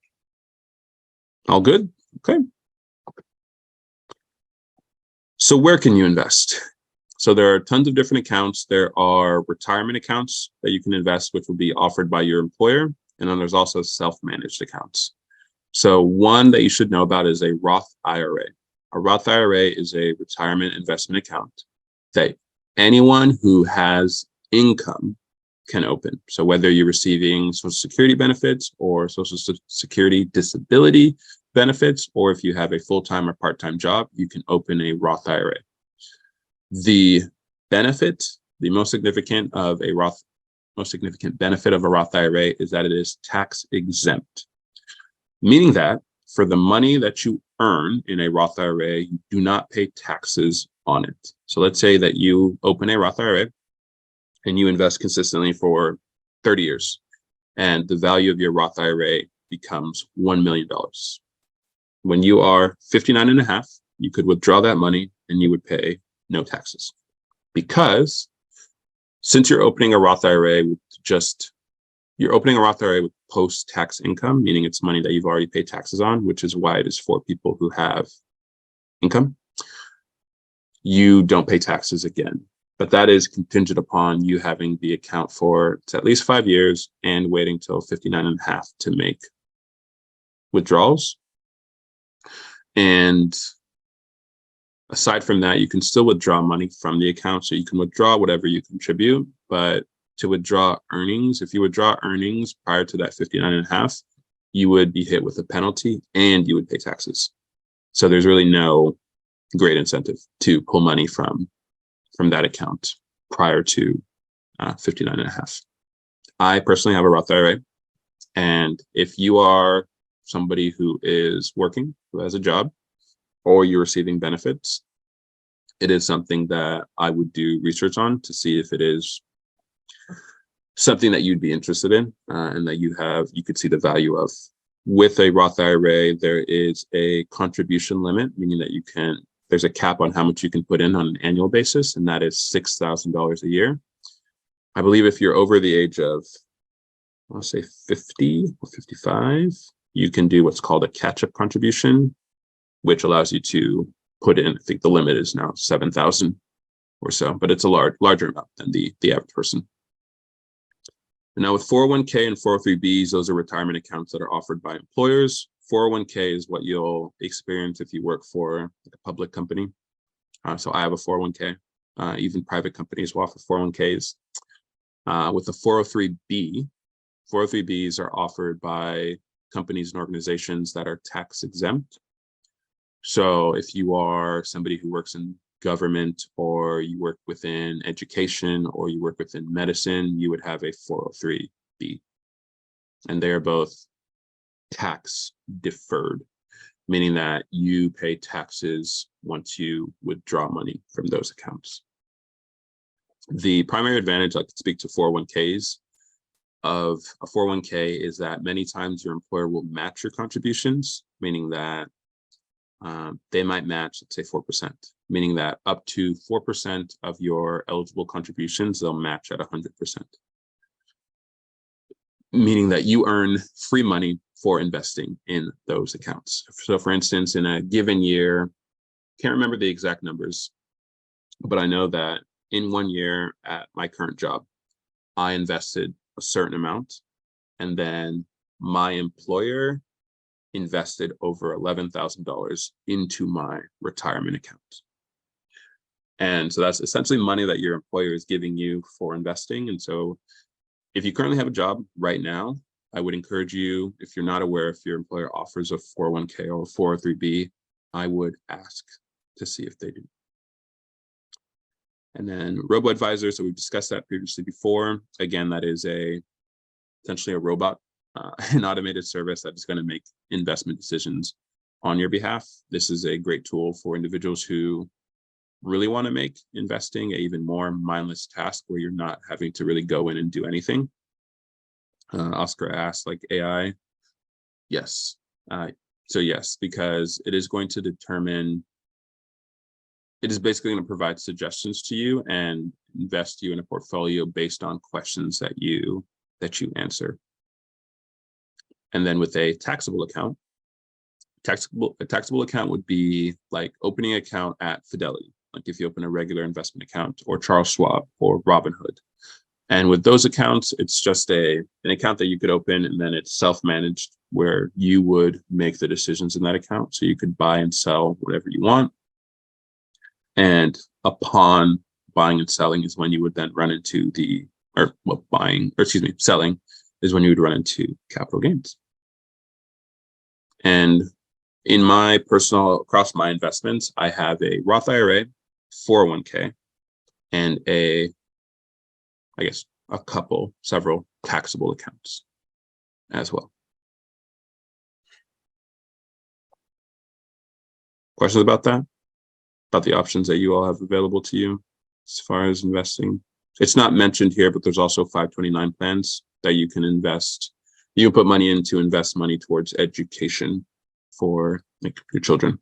All good? Okay. So where can you invest? So there are tons of different accounts. There are retirement accounts that you can invest, which will be offered by your employer. And then there's also self-managed accounts. So one that you should know about is a Roth IRA. A Roth IRA is a retirement investment account that anyone who has income can open. So whether you're receiving Social Security benefits or Social Security disability benefits, or if you have a full-time or part-time job, you can open a Roth IRA. The benefit, the most significant benefit of a Roth IRA is that it is tax exempt, meaning that for the money that you earn in a Roth IRA, you do not pay taxes on it. So let's say that you open a Roth IRA and you invest consistently for 30 years, and the value of your Roth IRA becomes $1 million. When you are 59 and a half, you could withdraw that money and you would pay no taxes. Because since you're opening a Roth IRA with with post-tax income, meaning it's money that you've already paid taxes on, which is why it is for people who have income, you don't pay taxes again. But that is contingent upon you having the account for at least 5 years and waiting till 59 and a half to make withdrawals. And aside from that, you can still withdraw money from the account. So you can withdraw whatever you contribute, but to withdraw earnings, if you withdraw earnings prior to that 59 and a half, you would be hit with a penalty and you would pay taxes. So there's really no great incentive to pull money from that account prior to 59 and a half. I personally have a Roth IRA. And if you are somebody who is working, who has a job, or you're receiving benefits, it is something that I would do research on to see if it is something that you'd be interested in and that you could see the value of. With a Roth IRA, there is a contribution limit, meaning that there's a cap on how much you can put in on an annual basis, and that is $6,000 a year. I believe if you're over the age of, I'll say 50 or 55, you can do what's called a catch-up contribution, which allows you to put in, I think the limit is now 7,000 or so, but it's a larger amount than the average person. And now with 401k and 403bs, those are retirement accounts that are offered by employers. 401k is what you'll experience if you work for a public company. So I have a 401k. Even private companies will offer 401ks. With the 403b, 403bs are offered by companies and organizations that are tax exempt. So if you are somebody who works in government, or you work within education, or you work within medicine, you would have a 403b. And they are both tax deferred, meaning that you pay taxes once you withdraw money from those accounts. The primary advantage, I could speak to 401ks, of a 401k is that many times your employer will match your contributions, meaning that they might match, let's say 4%, meaning that up to 4% of your eligible contributions, they'll match at 100%. Meaning that you earn free money for investing in those accounts. So for instance, in a given year, can't remember the exact numbers, but I know that in 1 year at my current job, I invested a certain amount, and then my employer invested over $11,000 into my retirement account. And so that's essentially money that your employer is giving you for investing. And so if you currently have a job right now, I would encourage you, if you're not aware, if your employer offers a 401k or a 403b, I would ask to see if they do. And then robo-advisor, so we've discussed that previously before. Again, that is essentially a robot, an automated service that is going to make investment decisions on your behalf. This is a great tool for individuals who really want to make investing an even more mindless task where you're not having to really go in and do anything. Oscar asked, like AI. Yes. So yes, because it is going to determine, it is basically going to provide suggestions to you and invest you in a portfolio based on questions that you answer. And then with a taxable account, a taxable account would be like opening an account at Fidelity, like if you open a regular investment account, or Charles Schwab or Robinhood. And with those accounts, it's just an account that you could open, and then it's self-managed, where you would make the decisions in that account. So you could buy and sell whatever you want. And upon buying and selling is when you would then run into selling is when you would run into capital gains. And in my across my investments, I have a Roth IRA, 401k, and several taxable accounts as well. Questions about that? About the options that you all have available to you as far as investing? It's not mentioned here, but there's also 529 plans that you can invest you can put money in to invest money towards education for like your children.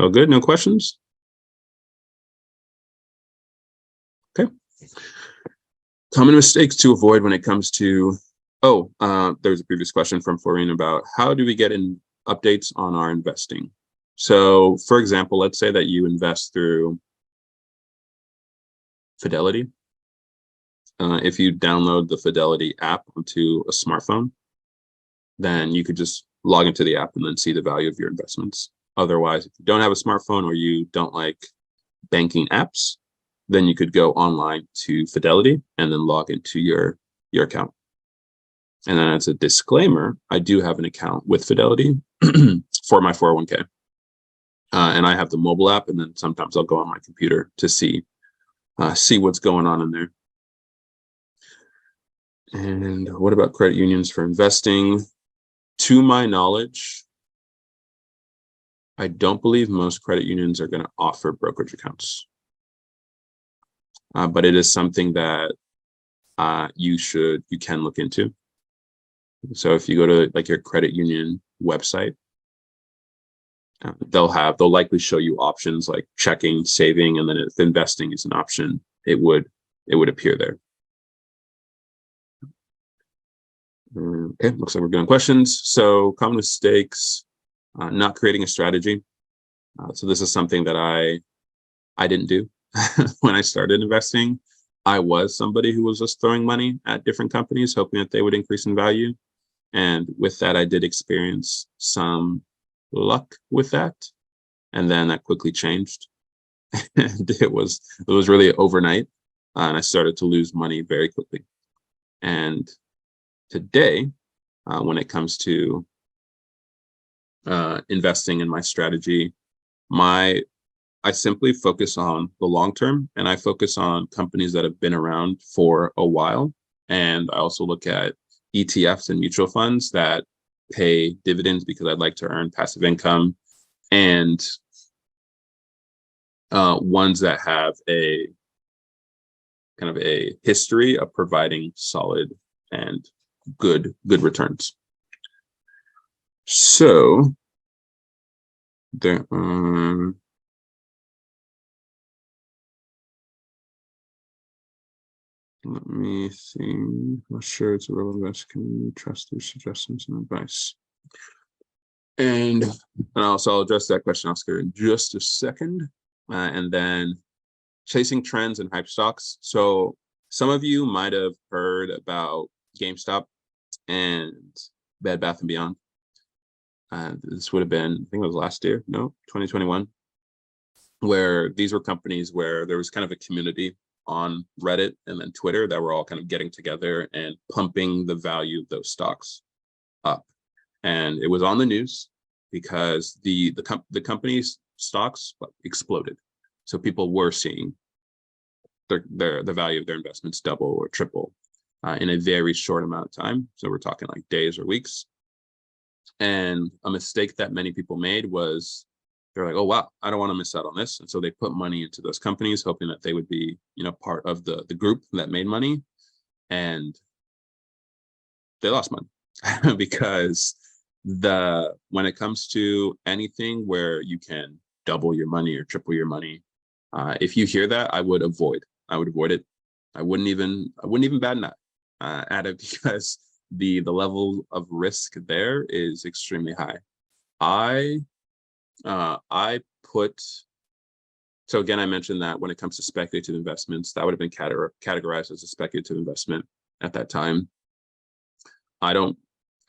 All good? No questions? Okay. Common mistakes to avoid when it comes to, there's a previous question from Florine about how do we get in updates on our investing? So for example, let's say that you invest through Fidelity. If you download the Fidelity app onto a smartphone, then you could just log into the app and then see the value of your investments. Otherwise, if you don't have a smartphone or you don't like banking apps, then you could go online to Fidelity and then log into your account. And then as a disclaimer, I do have an account with Fidelity for my 401k. And I have the mobile app, and then sometimes I'll go on my computer to see what's going on in there. And what about credit unions for investing? To my knowledge, I don't believe most credit unions are going to offer brokerage accounts. But it is something that you can look into. So if you go to like your credit union website, they'll likely show you options like checking, saving, and then if investing is an option, it would appear there. Okay, looks like we're going questions. So common mistakes, not creating a strategy. So this is something that I didn't do when I started investing. I was somebody who was just throwing money at different companies, hoping that they would increase in value. And with that, I did experience some luck with that. And then that quickly changed. And it was really overnight. And I started to lose money very quickly. And today, when it comes to investing in my strategy, I simply focus on the long term, and I focus on companies that have been around for a while. And I also look at ETFs and mutual funds that pay dividends because I'd like to earn passive income, and ones that have a kind of a history of providing solid and good returns. So there, let me see. I'm not sure it's a relevant. Can you trust their suggestions and advice? And also I'll address that question, Oscar, in just a second. And then chasing trends and hype stocks. So some of you might have heard about GameStop and Bed Bath & Beyond. This would have been, I think it was last year, no, 2021, where these were companies where there was kind of a community on Reddit and then Twitter that were all kind of getting together and pumping the value of those stocks up. And it was on the news because the company's stocks exploded. So people were seeing the value of their investments double or triple in a very short amount of time. So we're talking like days or weeks. And a mistake that many people made was they're like, oh, wow, I don't want to miss out on this. And so they put money into those companies, hoping that they would be, part of the group that made money. And they lost money because when it comes to anything where you can double your money or triple your money, if you hear that, I would avoid it. I wouldn't even bat an eye at it because the level of risk there is extremely high. So again, I mentioned that when it comes to speculative investments, that would have been categorized as a speculative investment at that time. I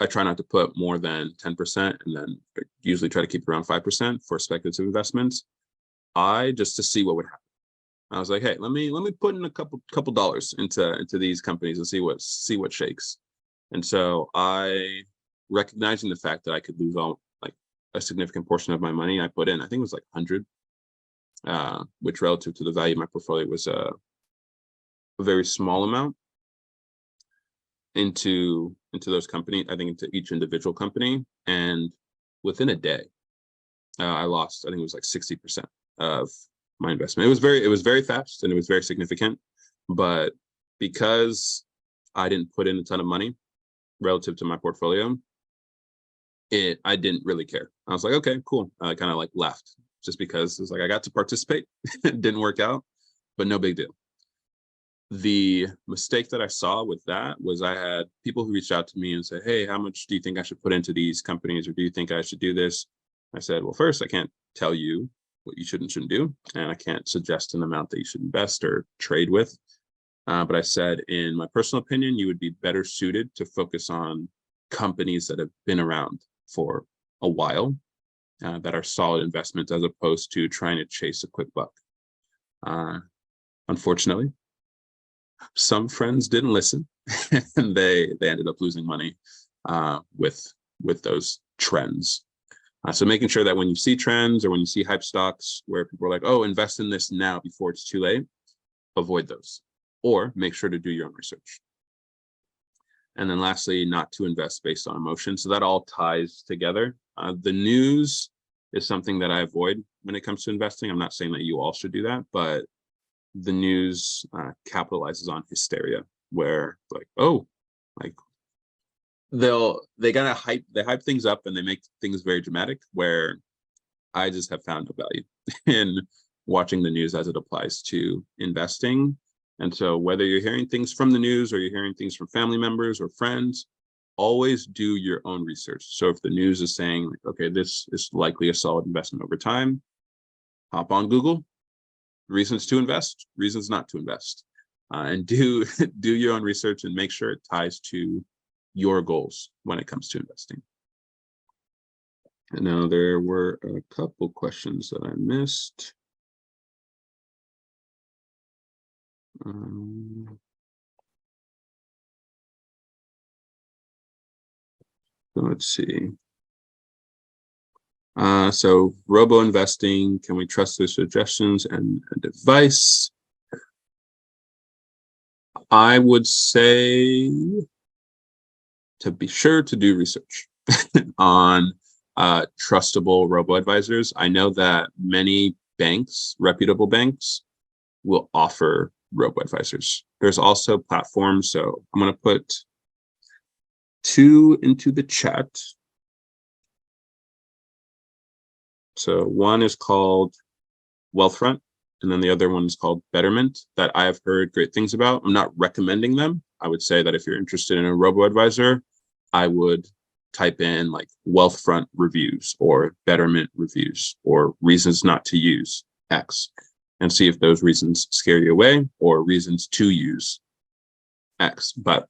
try not to put more than 10%, and then usually try to keep around 5% for speculative investments. Just to see what would happen. I was like, hey, let me put in a couple dollars into these companies and see what shakes. And so recognizing the fact that I could lose a significant portion of my money, I put in, I think it was like 100, which relative to the value of my portfolio was a very small amount into those companies, I think into each individual company. And within a day, I lost, I think it was like 60% of my investment. It was very fast and it was very significant. But because I didn't put in a ton of money relative to my portfolio, I didn't really care. I was like, okay, cool. I kind of like left just because it was like I got to participate. It didn't work out, but no big deal. The mistake that I saw with that was I had people who reached out to me and said, hey, how much do you think I should put into these companies, or do you think I should do this? I said, well, first, I can't tell you what you should and shouldn't do, and I can't suggest an amount that you should invest or trade with. But I said, in my personal opinion, you would be better suited to focus on companies that have been around for a while, that are solid investments, as opposed to trying to chase a quick buck. Unfortunately, some friends didn't listen, and they ended up losing money with those trends. So making sure that when you see trends or when you see hype stocks where people are like, oh, invest in this now before it's too late, avoid those, or make sure to do your own research. And then lastly, not to invest based on emotion. So that all ties together. The news is something that I avoid when it comes to investing. I'm not saying that you all should do that, but the news capitalizes on hysteria, where like, oh, like they gotta hype things up and they make things very dramatic, where I just have found no value in watching the news as it applies to investing. And so whether you're hearing things from the news or you're hearing things from family members or friends, always do your own research. So if the news is saying, like, okay, this is likely a solid investment over time, hop on Google, reasons to invest, reasons not to invest, and do your own research and make sure it ties to your goals when it comes to investing. And now there were a couple questions that I missed. Let's see. So robo investing, can we trust their suggestions and advice? I would say to be sure to do research on trustable robo advisors. I know that many banks, reputable banks, will offer robo advisors. There's also platforms. So I'm going to put two into the chat. So one is called Wealthfront, and then the other one is called Betterment, that I have heard great things about. I'm not recommending them. I would say that if you're interested in a robo-advisor, I would type in like Wealthfront reviews or Betterment reviews or reasons not to use X, and see if those reasons scare you away or reasons to use X. But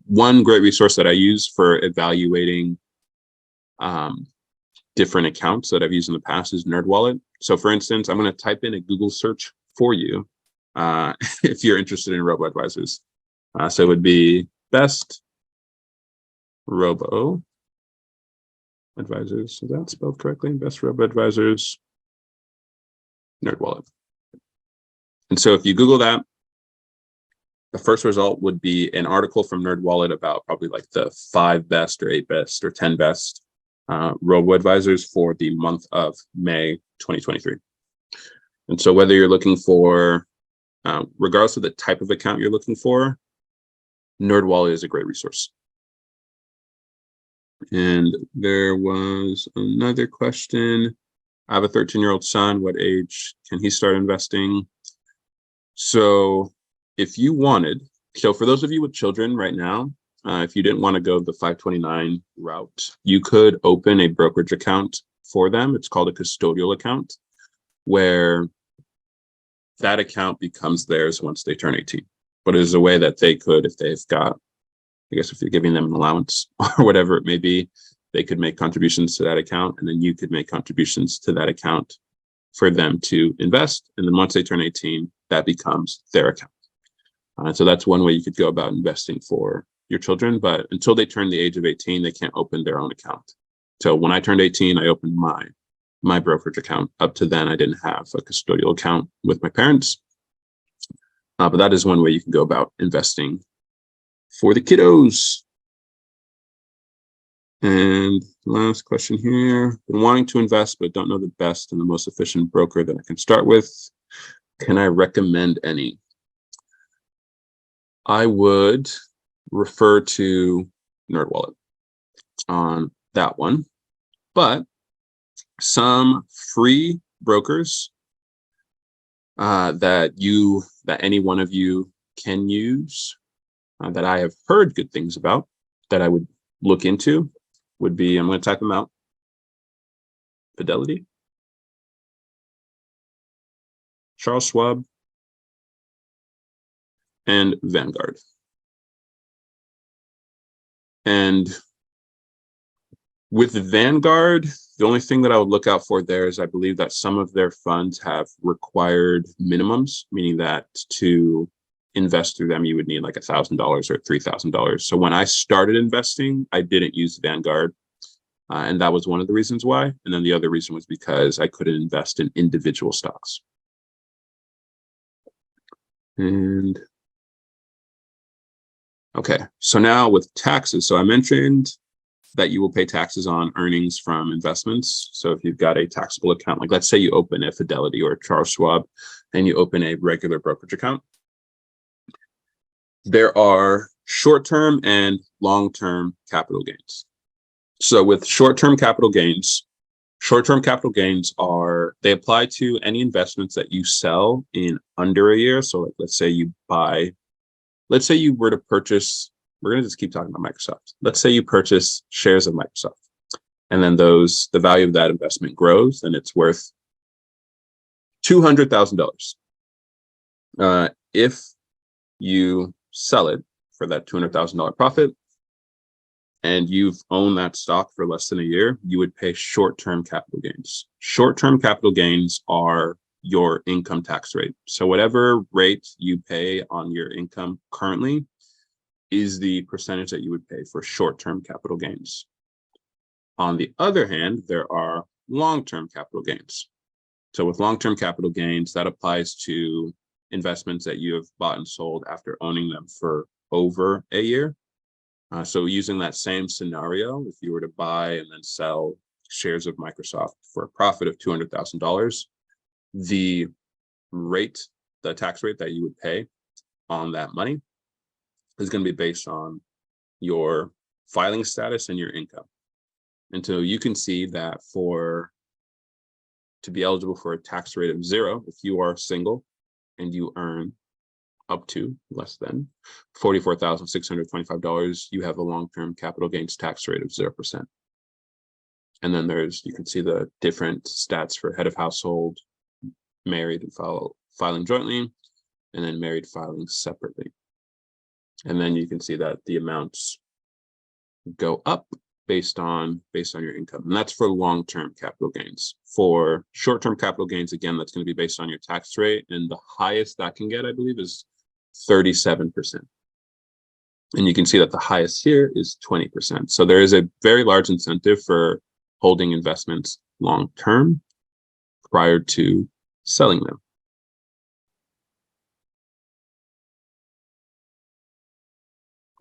one great resource that I use for evaluating different accounts that I've used in the past is NerdWallet. So for instance, I'm going to type in a Google search for you if you're interested in robo advisors. So it would be best robo advisors. Is that spelled correctly? Best robo advisors, NerdWallet. And so if you Google that, the first result would be an article from NerdWallet about probably like the 5 best or 8 best or 10 best robo-advisors for the month of May 2023. And so whether you're looking for, regardless of the type of account you're looking for, NerdWallet is a great resource. And there was another question. I have a 13-year-old son. What age can he start investing? So if you wanted, so for those of you with children right now, if you didn't want to go the 529 route, you could open a brokerage account for them. It's called a custodial account, where that account becomes theirs once they turn 18. But it is a way that they could, if they've got, I guess if you're giving them an allowance or whatever it may be, they could make contributions to that account, and then you could make contributions to that account for them to invest. And then once they turn 18, that becomes their account. So that's one way you could go about investing for your children. But until they turn the age of 18, they can't open their own account. So when I turned 18, I opened my brokerage account. Up to then, I didn't have a custodial account with my parents. But that is one way you can go about investing for the kiddos. And last question here. Been wanting to invest, but don't know the best and the most efficient broker that I can start with. Can I recommend any? I would refer to NerdWallet on that one, but some free brokers that any one of you can use that I have heard good things about that I would look into would be, I'm going to type them out: Fidelity, Charles Schwab, and Vanguard. And with Vanguard, the only thing that I would look out for there is I believe that some of their funds have required minimums, meaning that to invest through them, you would need like $1,000 or $3,000. So when I started investing, I didn't use Vanguard. And that was one of the reasons why. And then the other reason was because I couldn't invest in individual stocks. And okay, so now with taxes. So I mentioned that you will pay taxes on earnings from investments. So if you've got a taxable account, like let's say you open a Fidelity or a Charles Schwab and you open a regular brokerage account, there are short-term and long-term capital gains. So with short-term capital gains they apply to any investments that you sell in under a year. So like, let's say you were to purchase, we're going to just keep talking about Microsoft. Let's say you purchase shares of Microsoft, and then the value of that investment grows and it's worth $200,000. If you sell it for that $200,000 profit and you've owned that stock for less than a year, you would pay short-term capital gains. Short-term capital gains are your income tax rate. So whatever rate you pay on your income currently is the percentage that you would pay for short-term capital gains. On the other hand, there are long-term capital gains. So with long-term capital gains, that applies to investments that you have bought and sold after owning them for over a year. So using that same scenario, if you were to buy and then sell shares of Microsoft for a profit of $200,000, the tax rate that you would pay on that money is going to be based on your filing status and your income. And so you can see that to be eligible for a tax rate of 0, if you are single and you earn up to less than $44,625, you have a long-term capital gains tax rate of 0%. And then you can see the different stats for head of household, married and filing jointly, and then married filing separately. And then you can see that the amounts go up based on your income. And that's for long-term capital gains. For short-term capital gains, again, that's going to be based on your tax rate. And the highest that can get, I believe, is 37%. And you can see that the highest here is 20%. So there is a very large incentive for holding investments long-term prior to selling them.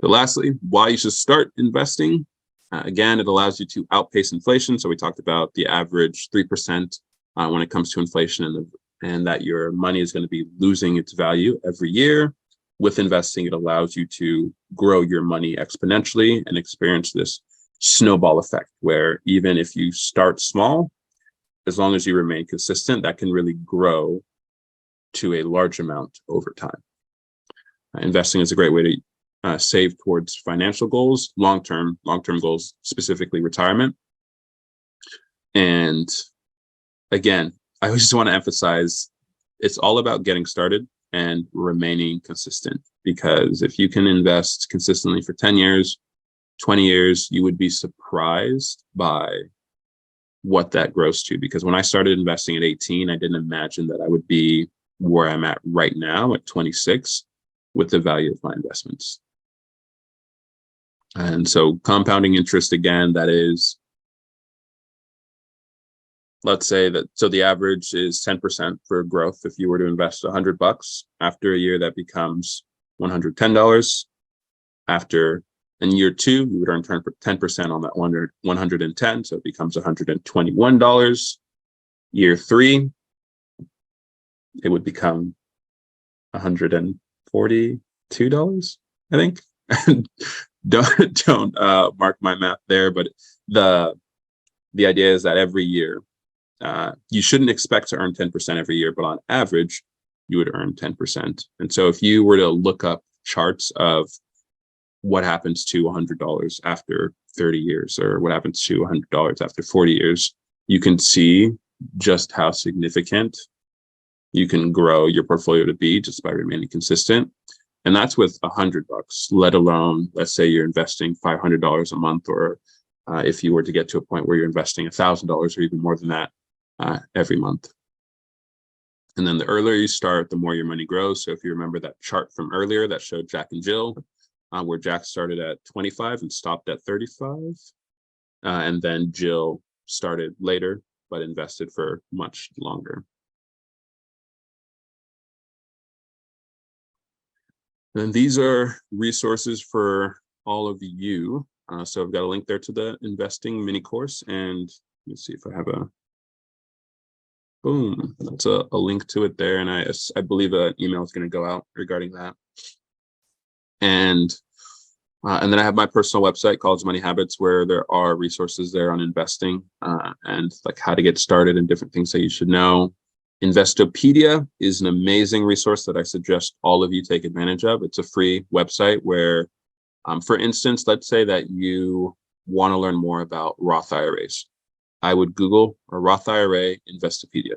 So lastly, why you should start investing. Again, it allows you to outpace inflation. So we talked about the average 3% when it comes to inflation, and that your money is going to be losing its value every year. With investing, it allows you to grow your money exponentially and experience this snowball effect, where even if you start small, as long as you remain consistent, that can really grow to a large amount over time. Investing is a great way to save towards financial goals, long-term goals, specifically retirement. And again, I just want to emphasize, it's all about getting started and remaining consistent, because if you can invest consistently for 10 years, 20 years, you would be surprised by what that grows to. Because when I started investing at 18, I didn't imagine that I would be where I'm at right now at 26 with the value of my investments. And so compounding interest, again, that is, let's say that, so the average is 10% for growth. If you were to invest $100, after a year, that becomes $110. In year 2, you would earn 10% on that 110, so it becomes $121. Year 3, it would become $142. I think. Don't mark my math there, but the idea is that every year, you shouldn't expect to earn 10% every year, but on average, you would earn 10%. And so if you were to look up charts of what happens to $100 after 30 years, or what happens to $100 after 40 years, you can see just how significant you can grow your portfolio to be just by remaining consistent. And that's with $100, let alone, let's say you're investing $500 a month, or if you were to get to a point where you're investing $1,000 or even more than that every month. And then the earlier you start, the more your money grows. So if you remember that chart from earlier that showed Jack and Jill, where Jack started at 25 and stopped at 35. And then Jill started later, but invested for much longer. And these are resources for all of you. So I've got a link there to the investing mini course, and let's see if I have a, boom, that's a link to it there. And I believe an email is going to go out regarding that. And then I have my personal website, College Money Habits, where there are resources there on investing and like how to get started and different things that you should know. Investopedia is an amazing resource that I suggest all of you take advantage of. It's a free website where, for instance, let's say that you want to learn more about Roth IRAs. I would Google a Roth IRA Investopedia.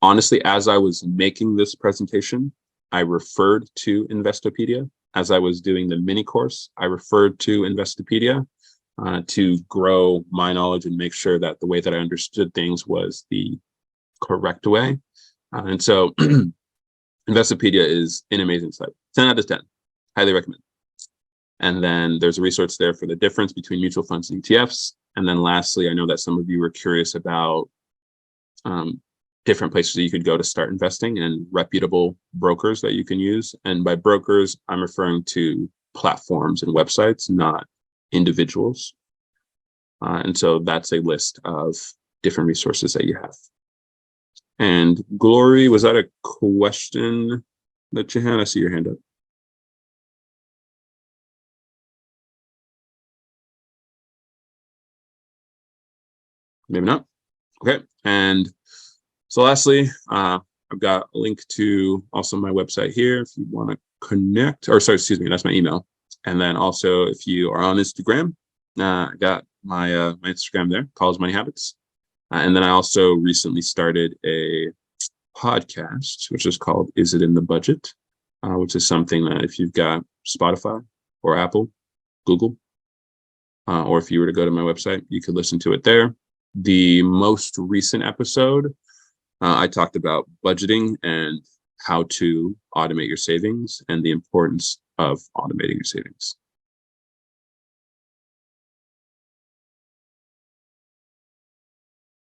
Honestly, as I was making this presentation, I referred to Investopedia. As I was doing the mini course, I referred to Investopedia to grow my knowledge and make sure that the way that I understood things was the correct way. And so Investopedia is an amazing site. 10 out of 10, highly recommend. And then there's a resource there for the difference between mutual funds and ETFs. And then lastly, I know that some of you were curious about different places that you could go to start investing and reputable brokers that you can use. And by brokers, I'm referring to platforms and websites, not individuals. And so that's a list of different resources that you have. And Glory, was that a question that you had? I see your hand up. Maybe not. Okay. And so lastly, I've got a link to also my website here if you want to connect, or sorry, excuse me, that's my email. And then also if you are on Instagram, I got my Instagram there, College Money Habits. And then I also recently started a podcast, which is called Is It in the Budget? Which is something that if you've got Spotify or Apple, Google, or if you were to go to my website, you could listen to it there. The most recent episode, I talked about budgeting and how to automate your savings and the importance of automating your savings.